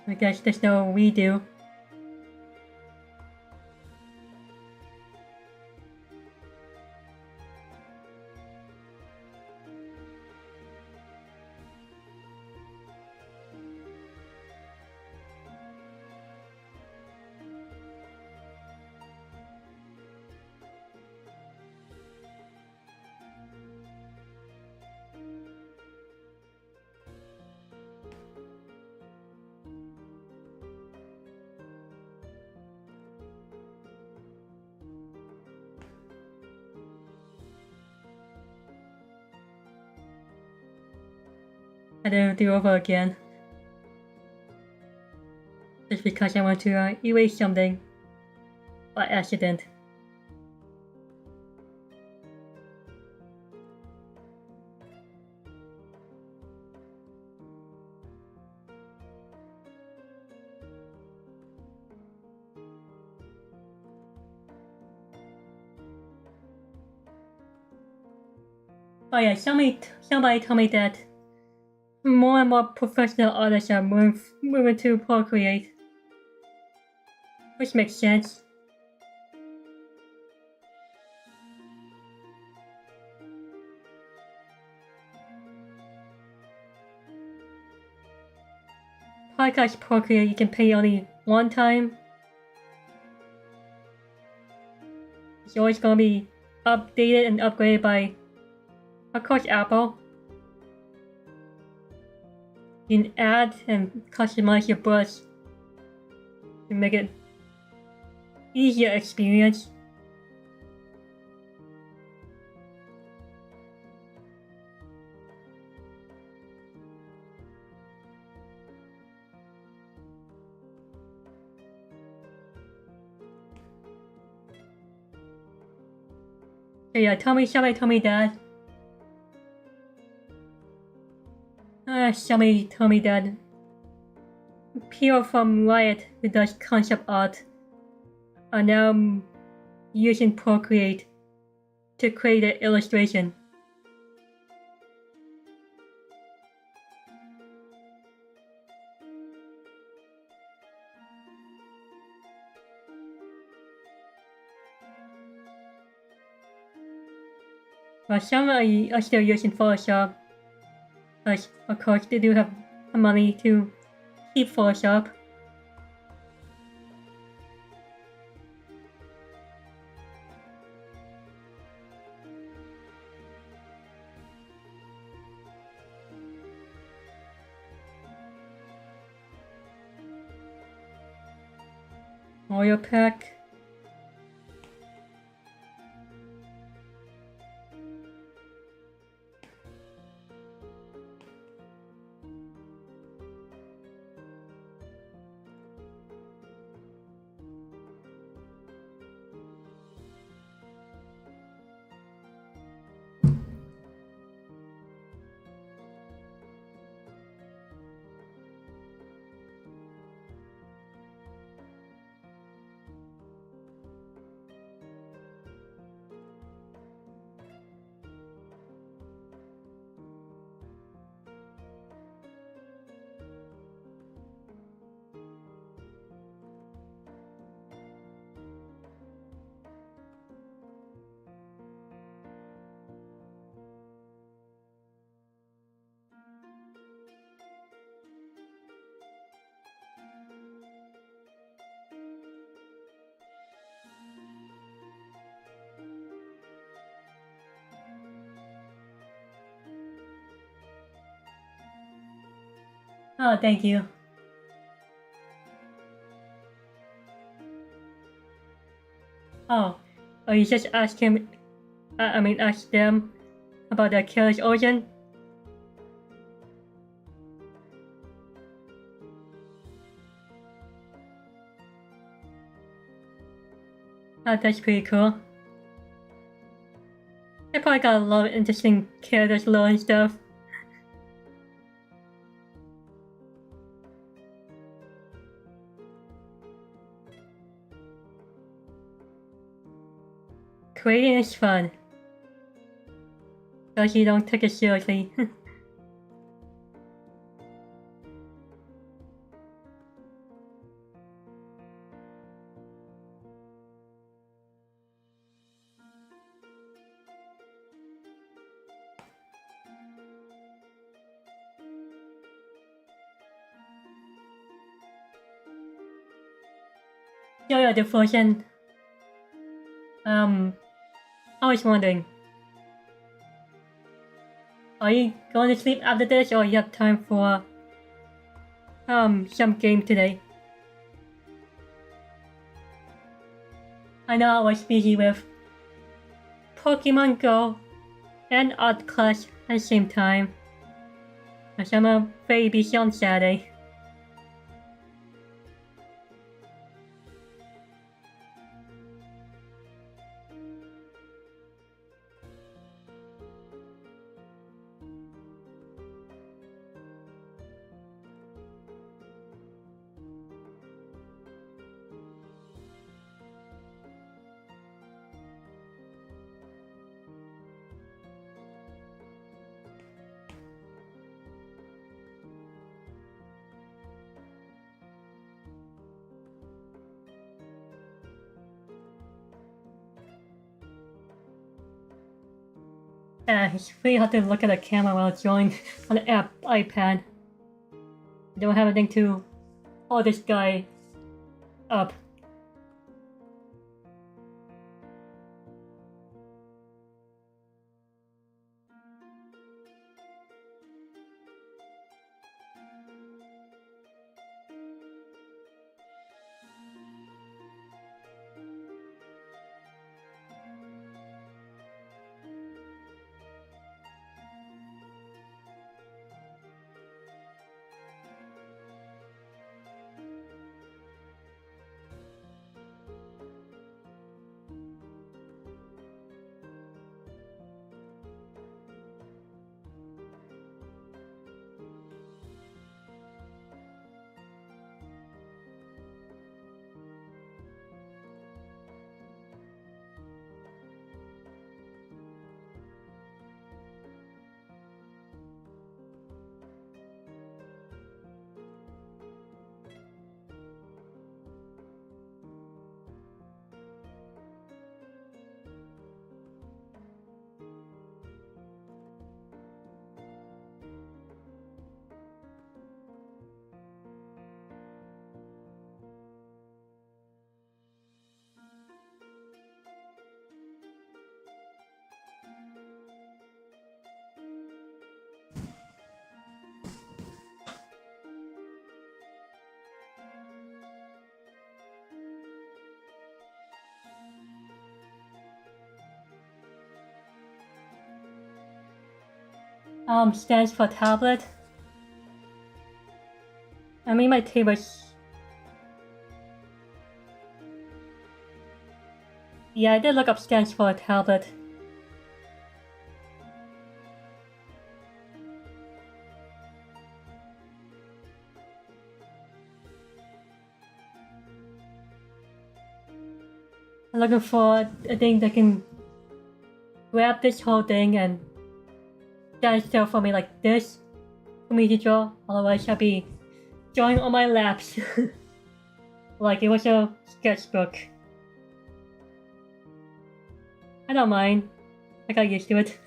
I guess there's no redo. I don't do over again. Just because I want to erase something by accident. Oh yeah, somebody told me that more and more professional artists are moving to Procreate. Which makes sense. Podcast Procreate you can pay only one time. It's always gonna be updated and upgraded by, of course, Apple. You can add and customize your brush to make it easier experience. So yeah, somebody told me that. Somebody told me that people from Riot who does concept art are now using Procreate to create an illustration. But some are still using Photoshop. But of course they do have money to keep Photoshop. Oil pack. Oh, thank you. Oh, you just asked him, asked them about the killer's origin? Oh, that's pretty cool. They probably got a lot of interesting characters, lore and stuff. Creating is fun. So you don't take it seriously. Yeah, the version. I was wondering, are you going to sleep after this, or you have time for some game today? I know I was busy with Pokemon Go and art class at the same time, as I'm very busy on Saturday. It's really hard to look at the camera while drawing on the iPad. I don't have anything to hold this guy up. Stands for tablet. I mean, my tablet's... Yeah, I did look up stands for tablet. I'm looking for a thing that can grab this whole thing and stand still for me like this for me to draw. Otherwise, I'll be drawing on my laps like it was a sketchbook. I don't mind. I got used to it.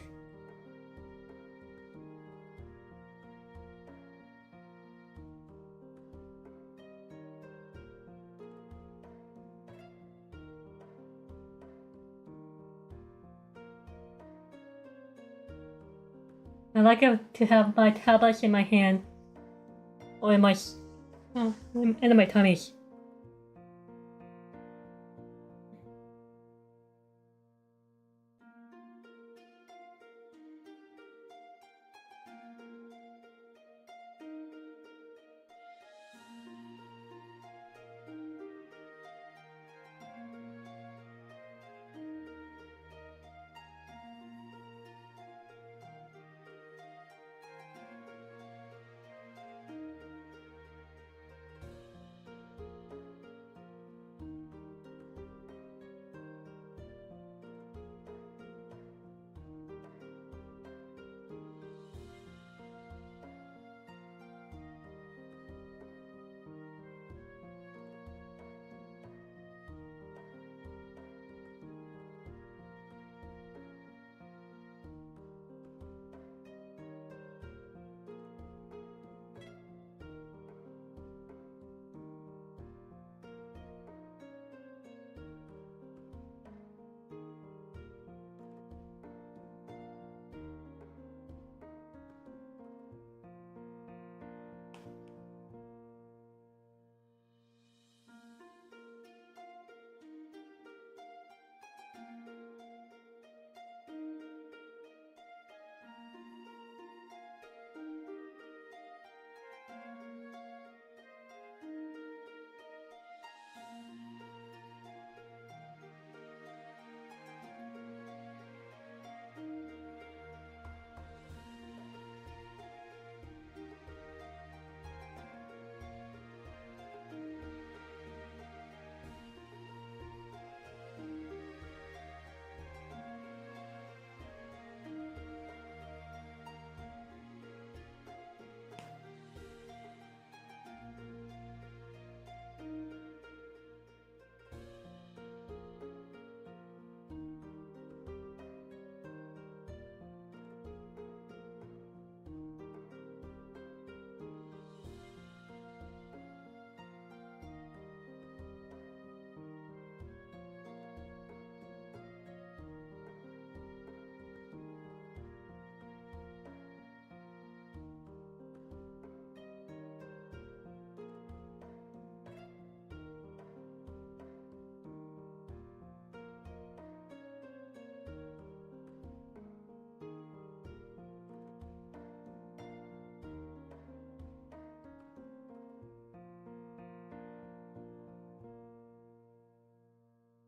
I like it to have my tablets in my hand or in my in my tummy.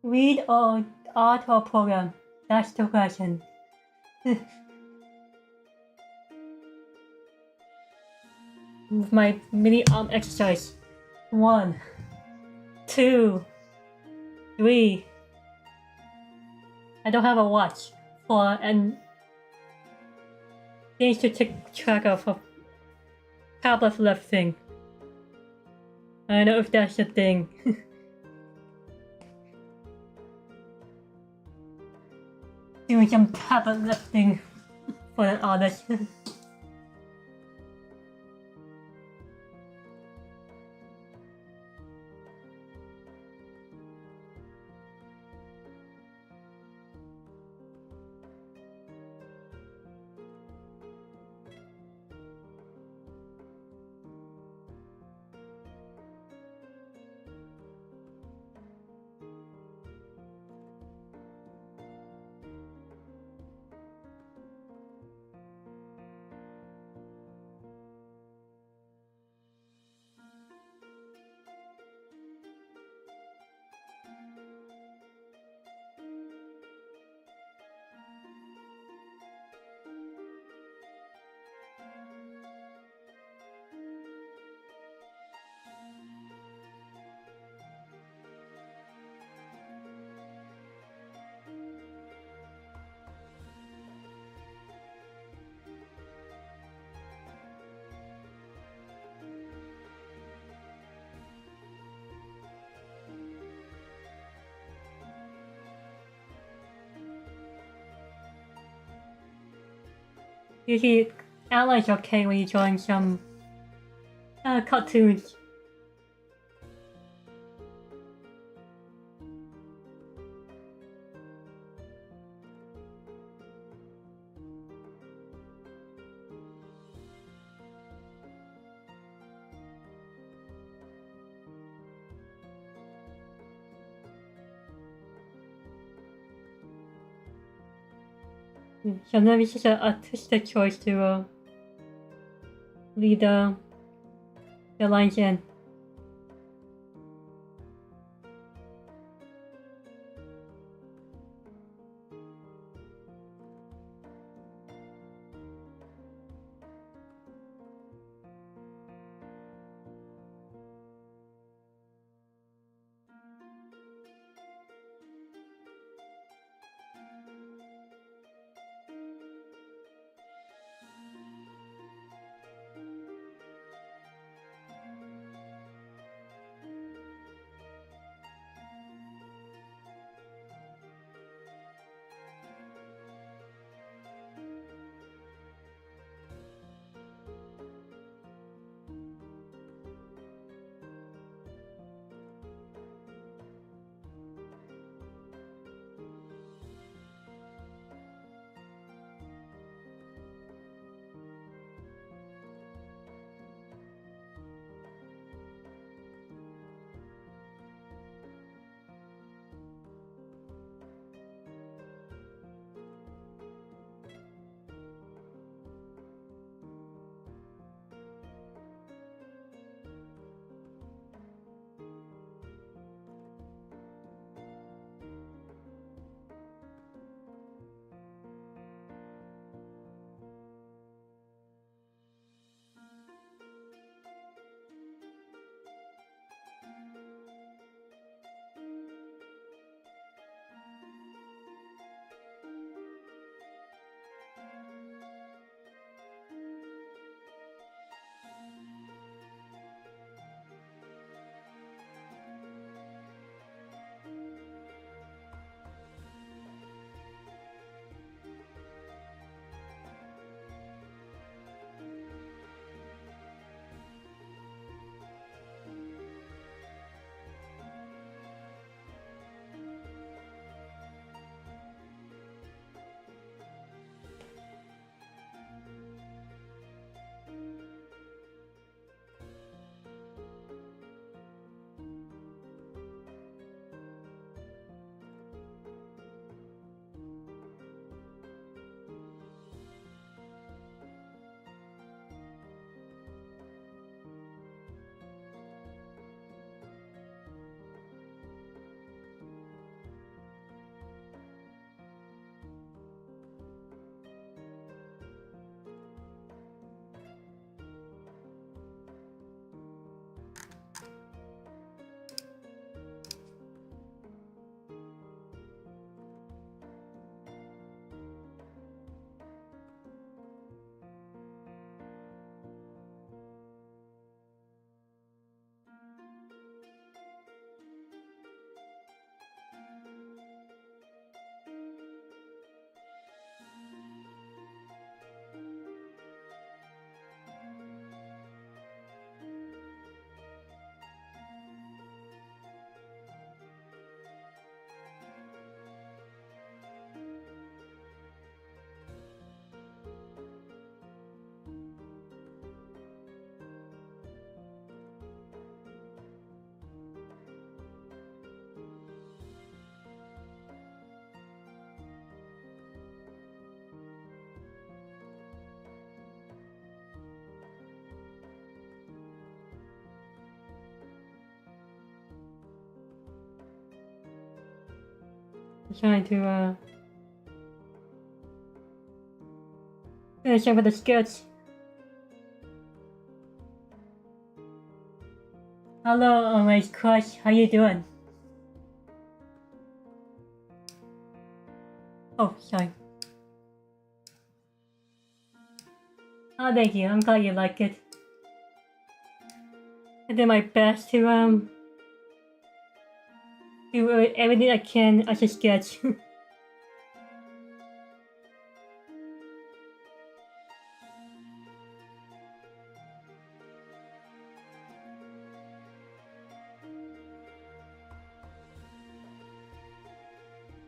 Read or art or program? That's the question. With my mini arm exercise. 1, 2, 3. I don't have a watch for and things to take track of a tablet left thing. I don't know if that's a thing. Doing some tablet lifting for an artist. Usually, allies okay when you join some cartoons. Sometimes it's just an artistic choice to leave the lines in. I'm trying to finish up with the sketch. Hello, my crush. How you doing? Oh, sorry. Oh, thank you. I'm glad you like it. I did my best to do everything I can as a sketch.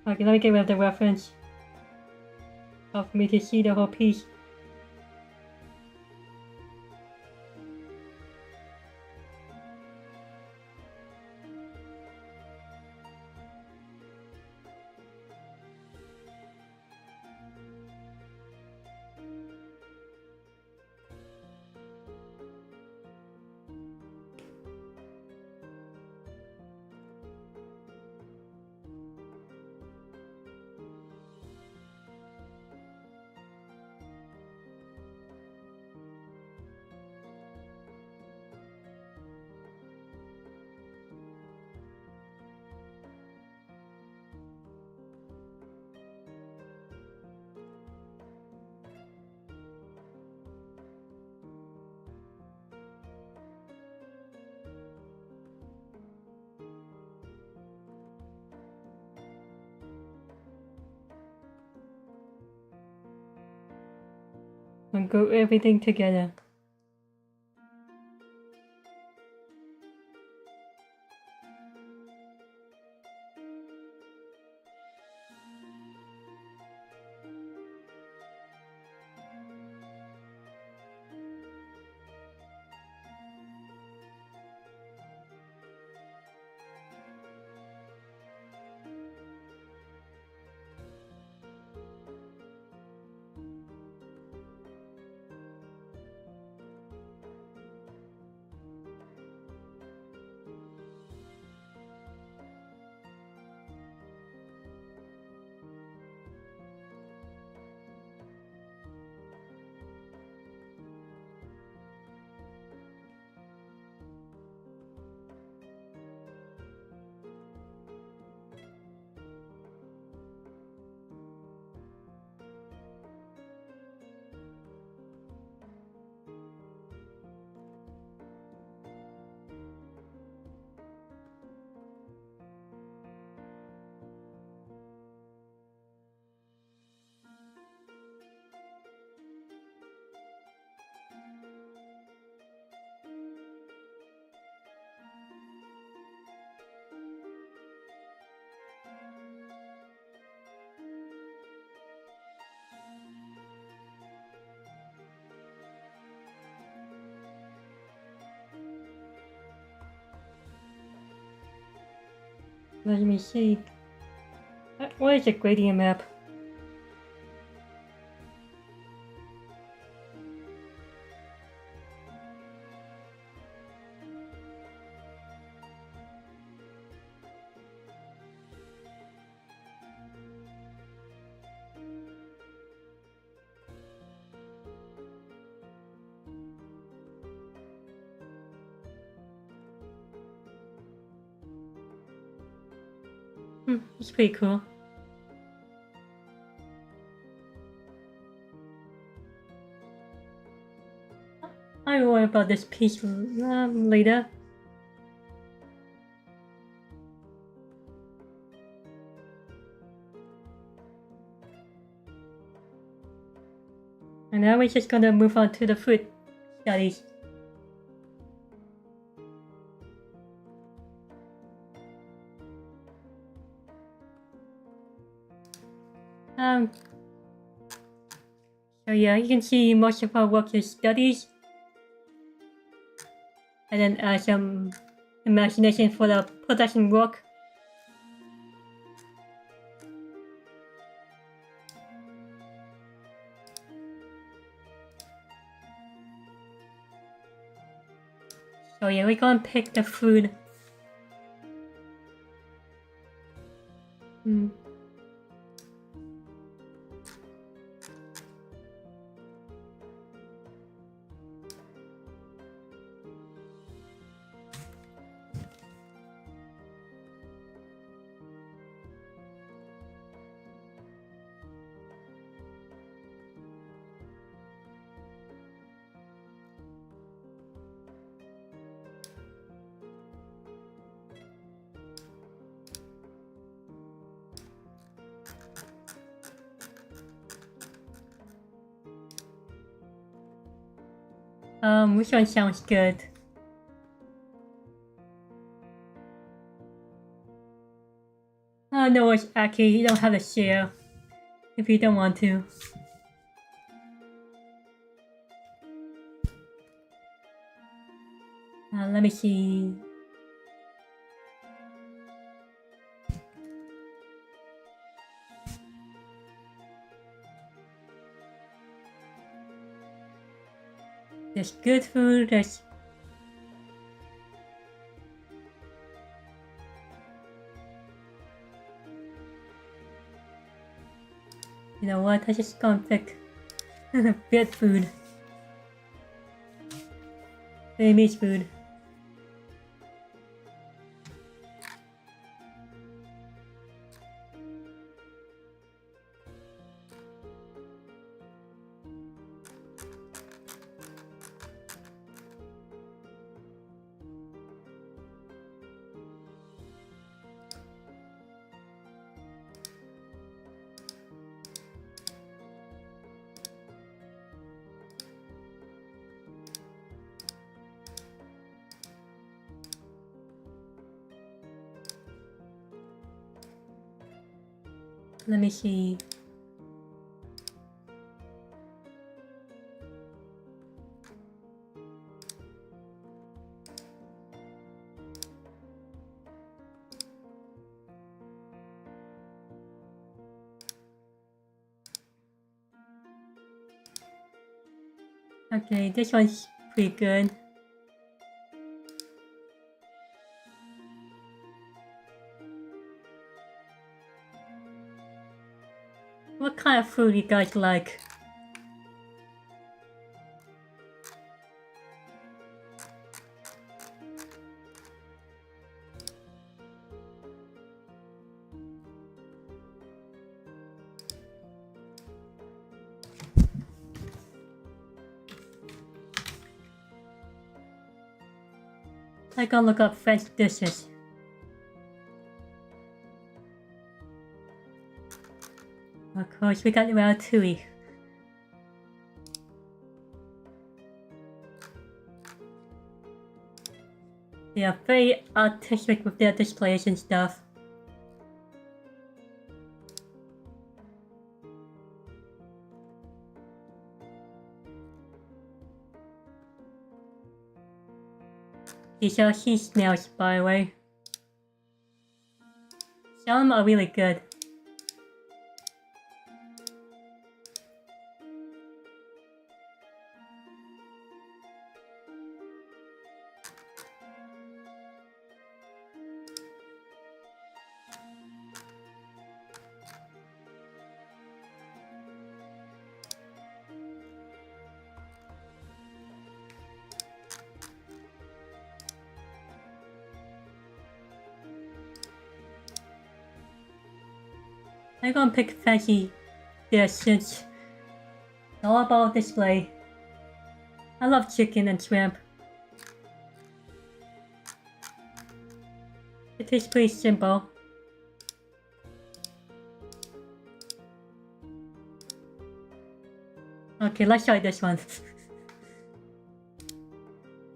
Okay, let me get rid of the reference. For me to see the whole piece. and glue everything together. Let me see. What is a gradient map? It's pretty cool. I'll worry about this piece later. And now we're just gonna move on to the food studies. So yeah, you can see most of our work is studies. And then some imagination for the production work. So yeah, we're gonna pick the food. Which one sounds good? No, it's actually, you don't have to share if you don't want to. Let me see. There's good food, there's... You know what, I just gonna pick bad food. Vietnamese food. let me see. Okay, this one's pretty good. What kind of food you guys like? I gotta look up French dishes. Of course, we got ratatouille. They are very artistic with their displays and stuff. These are sea snails, by the way. Some of them are really good. I'm gonna pick fancy dish since it's all about display. I love chicken and shrimp. It tastes pretty simple. Okay, let's try this one.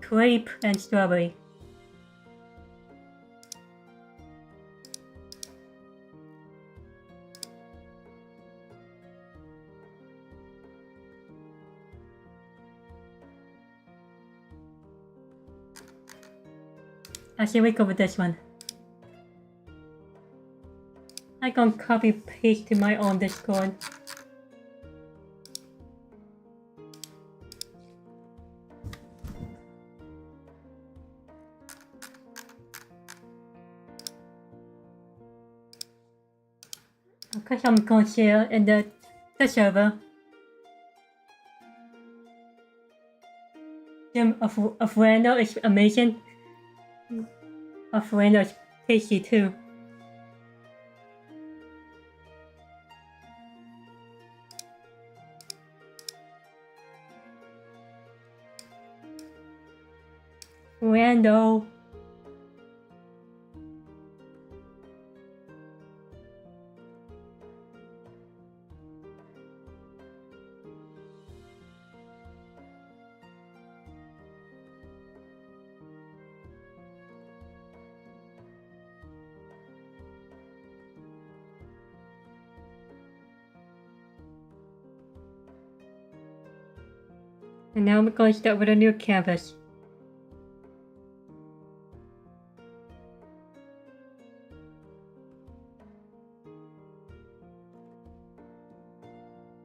Grape and strawberry. Actually, we go with this one. I can copy paste to my own Discord. Okay, I'm gonna share in the server. Of Randall is amazing. Of Randall is tasty too. Randall. And now we're going to start with a new canvas.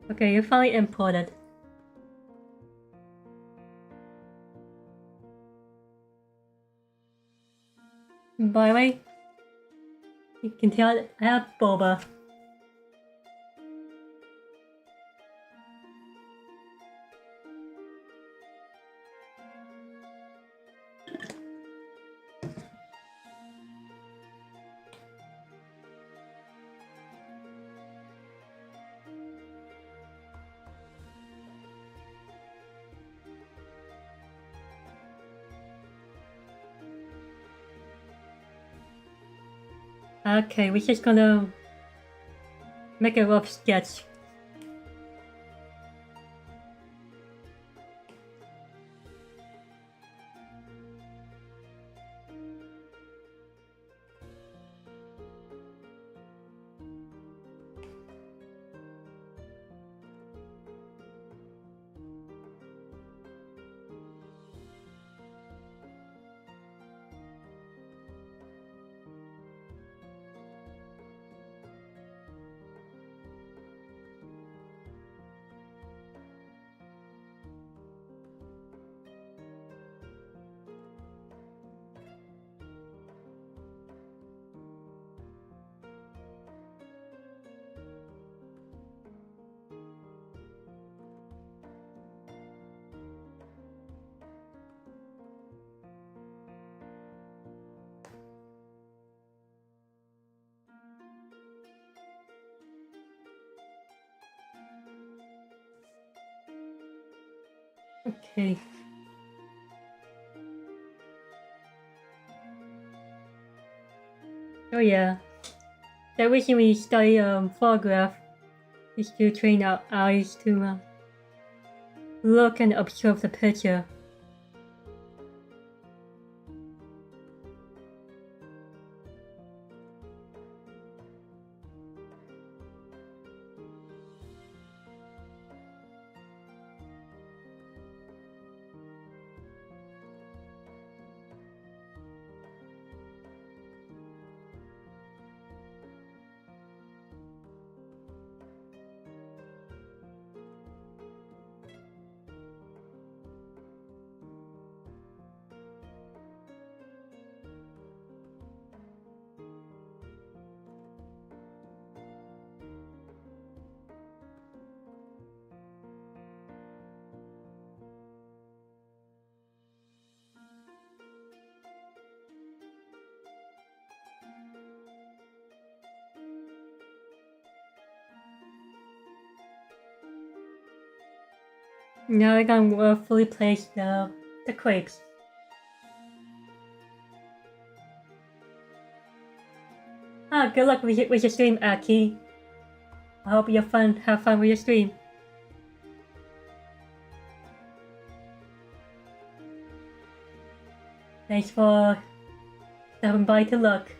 Okay, you finally imported. By the way, you can tell I have boba. Okay, we're just gonna make a rough sketch. Okay. Oh yeah. The reason we study photograph is to train our eyes to look and observe the picture. Now we're gonna fully place the crepes. Good luck with your stream, Aki. I hope you have fun with your stream. Thanks for stopping by to look.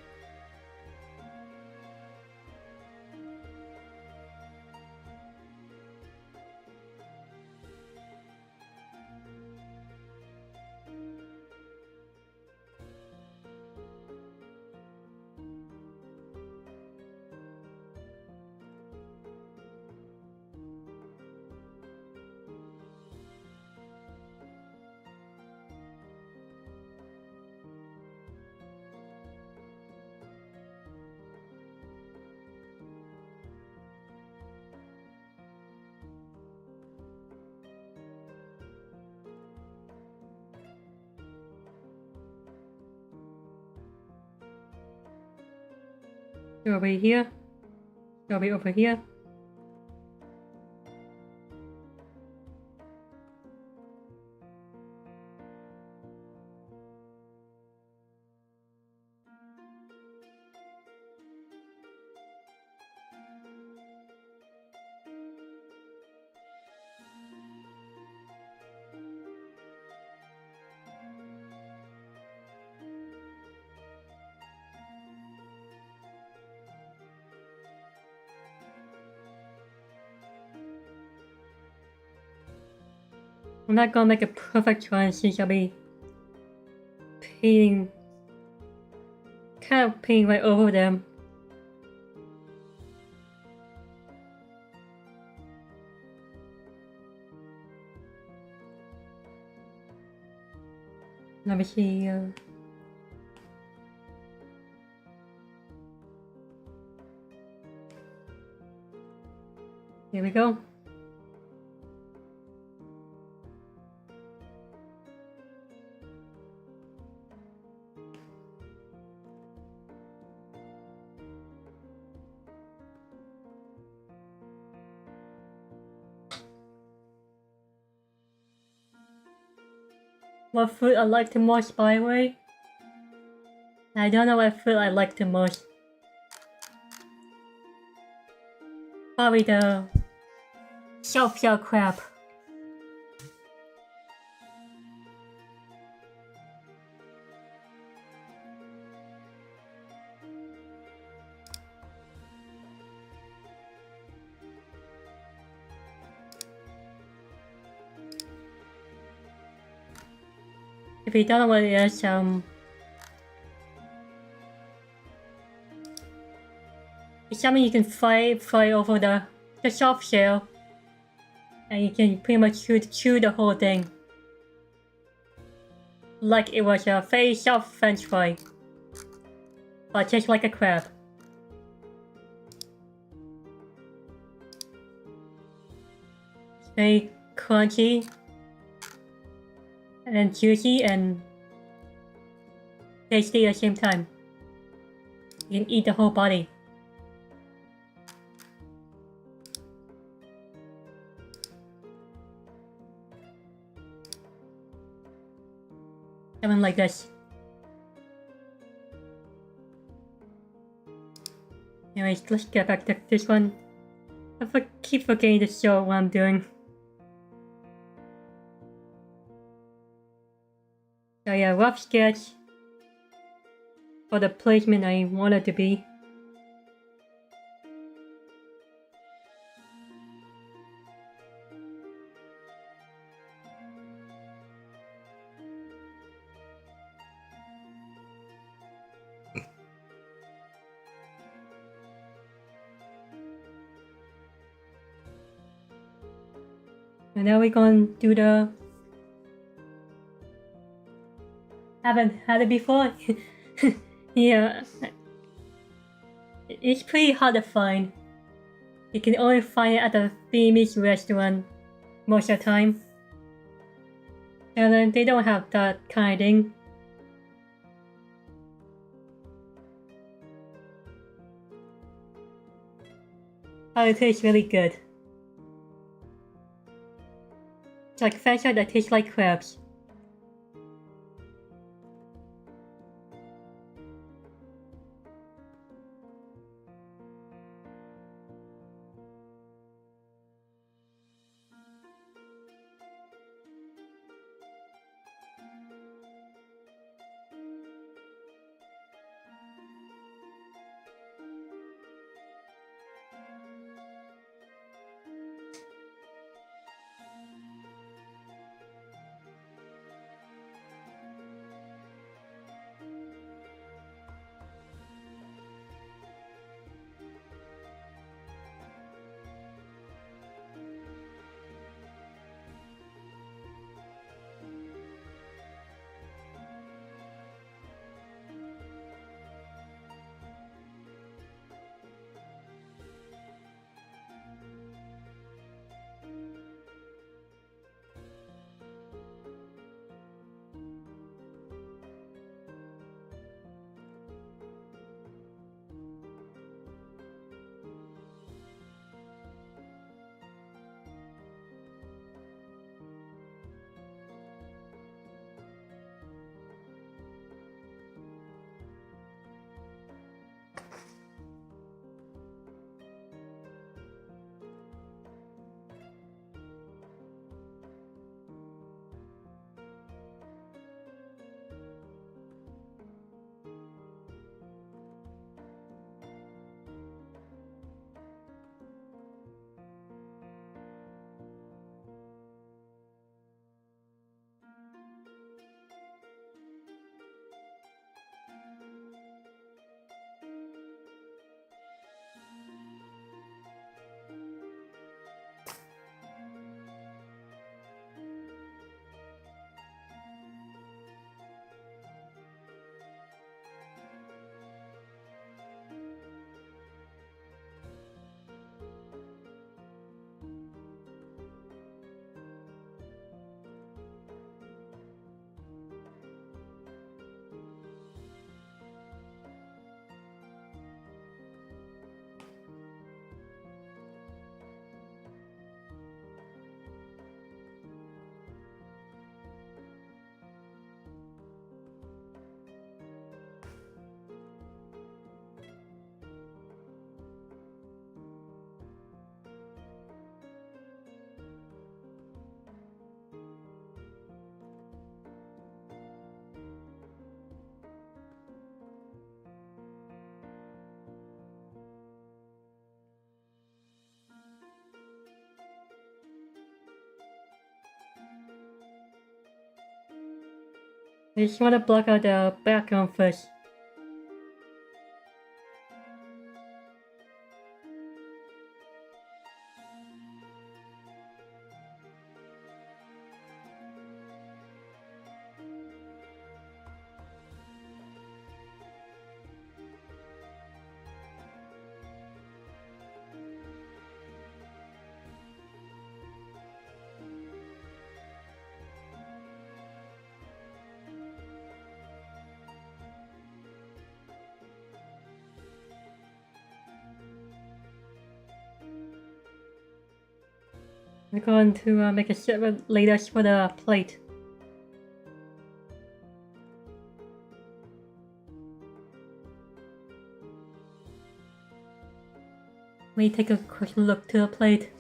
Strawberry here. Strawberry over here. I'm not gonna make a perfect one since I'll be painting, kind of painting right over them. Let me see. Here we go. What food I like the most, by the way? I don't know what food I like the most. Probably the shell crab. If you don't know what it is, it's something you can fry over the soft shell, and you can pretty much chew the whole thing, like it was a very soft French fry, but just like a crab. It's very crunchy and juicy and tasty at the same time. You can eat the whole body. Something like this. Anyways, let's get back to this one. Keep forgetting to show what I'm doing. So yeah, rough sketch for the placement I want it to be. And now we're gonna do the... Haven't had it before. Yeah. It's pretty hard to find. You can only find it at the Vietnamese restaurant most of the time. And then they don't have that kind of thing. But it tastes really good. It's like French fries that taste like crabs. I just want to block out the background first. We're going to make a separate lattice for the plate. Let me take a quick look to the plate.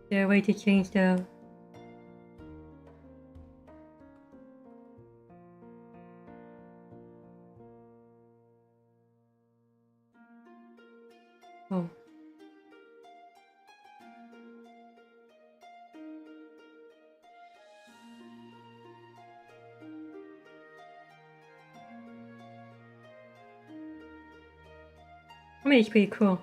Is there a way to change the... Oh. I mean, it's pretty cool.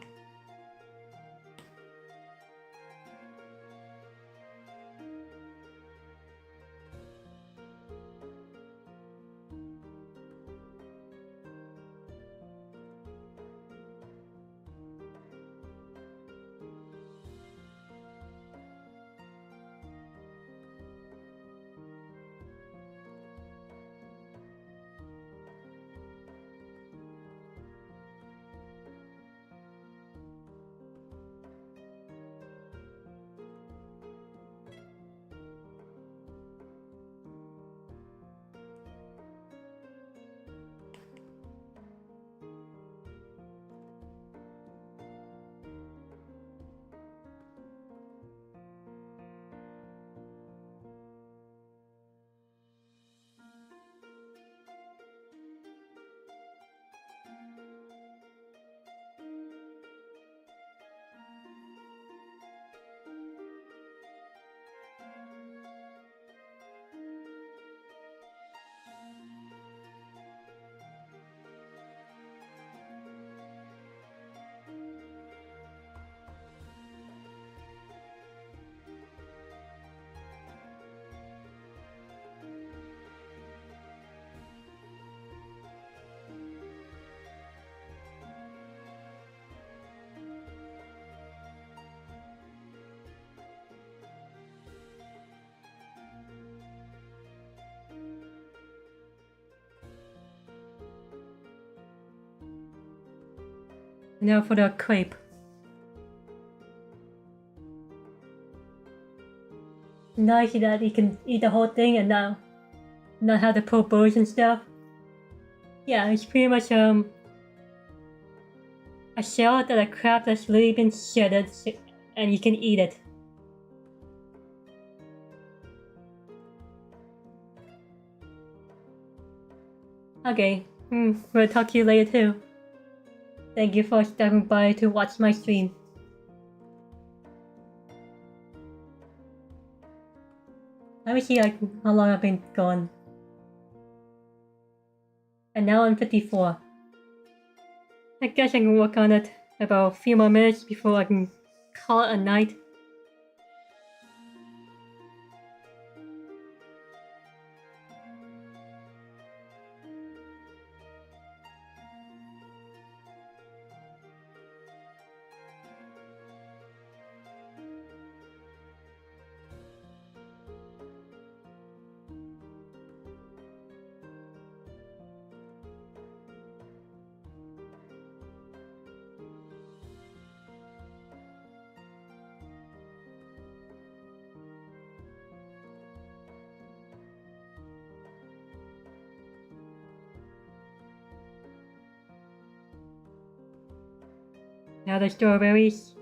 Now for the crepe. Nice that you can eat the whole thing and not have to pull bones and stuff. Yeah, it's pretty much a shell that a crab that's really been shredded and you can eat it. Okay, we'll talk to you later too. Thank you for stopping by to watch my stream. Let me see how long I've been gone. And now I'm 54. I guess I can work on it about a few more minutes before I can call it a night. Now the strawberries.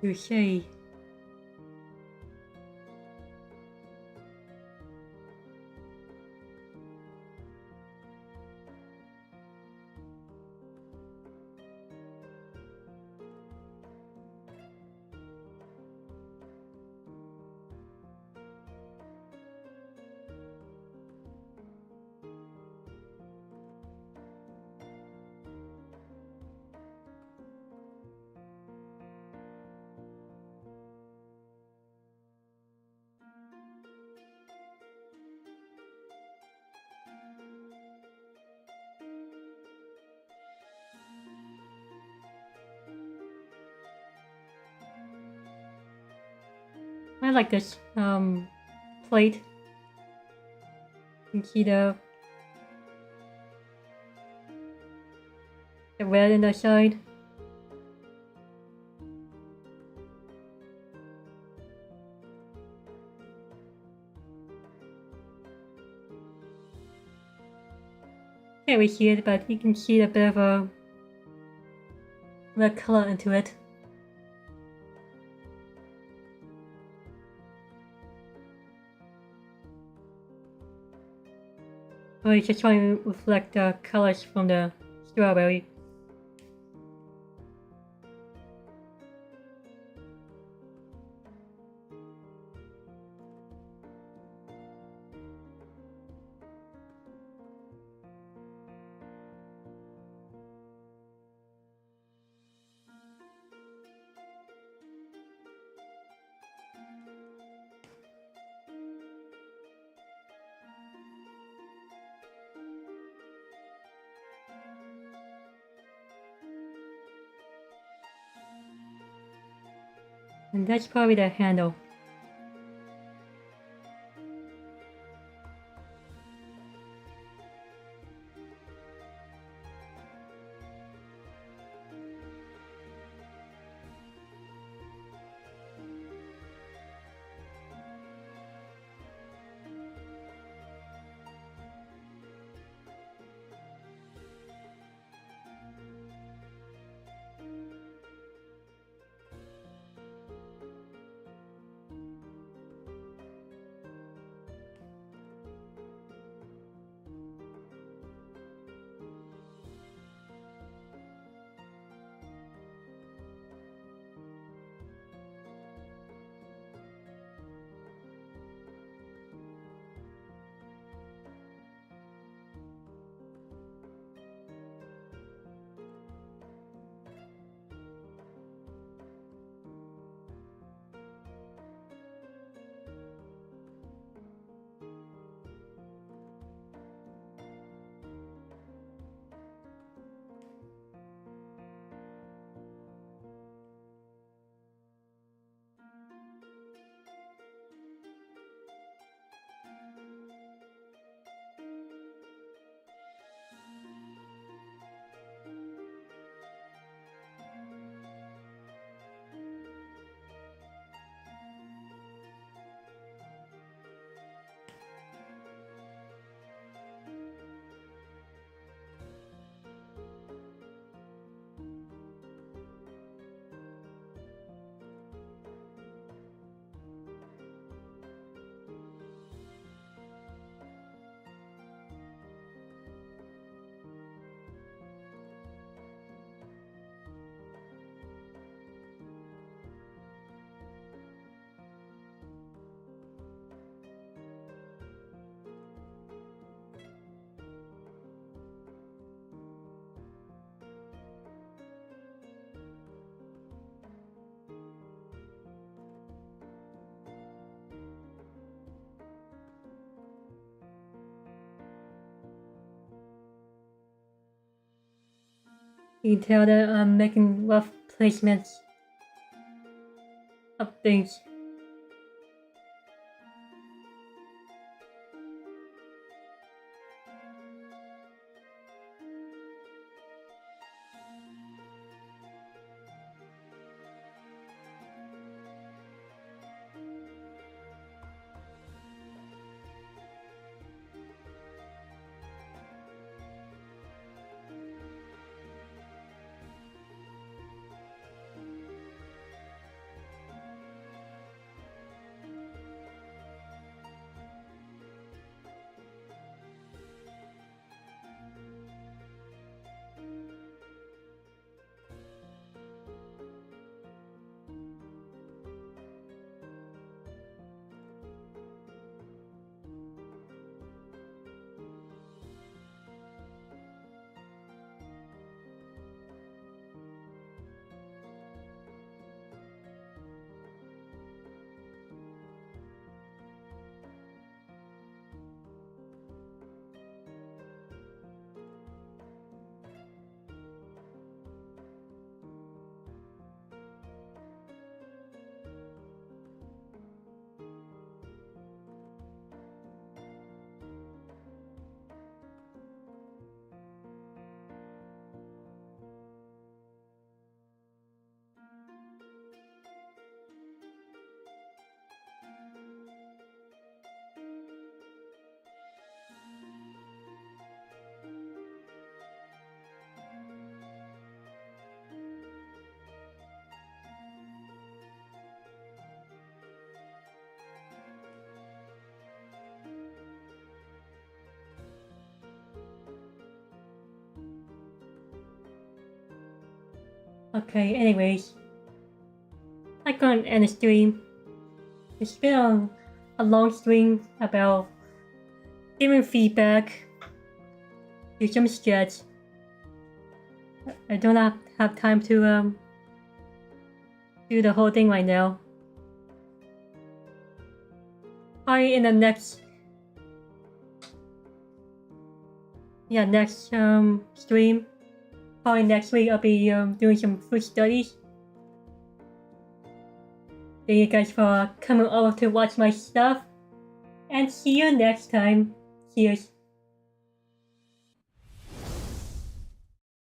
Touché. I like this plate. You can see the red in the side. Can't really see it, but you can see a bit of a red color into it. Or it's just trying to reflect the colors from the strawberry. And that's probably the handle. You can tell that I'm making rough placements of things. Okay, anyways. I'm gonna end the stream. It's been a long stream about giving feedback to some sketch. I don't have time to do the whole thing right now. Probably in the next stream. Probably next week I'll be doing some food studies. Thank you guys for coming over to watch my stuff. And see you next time. Cheers.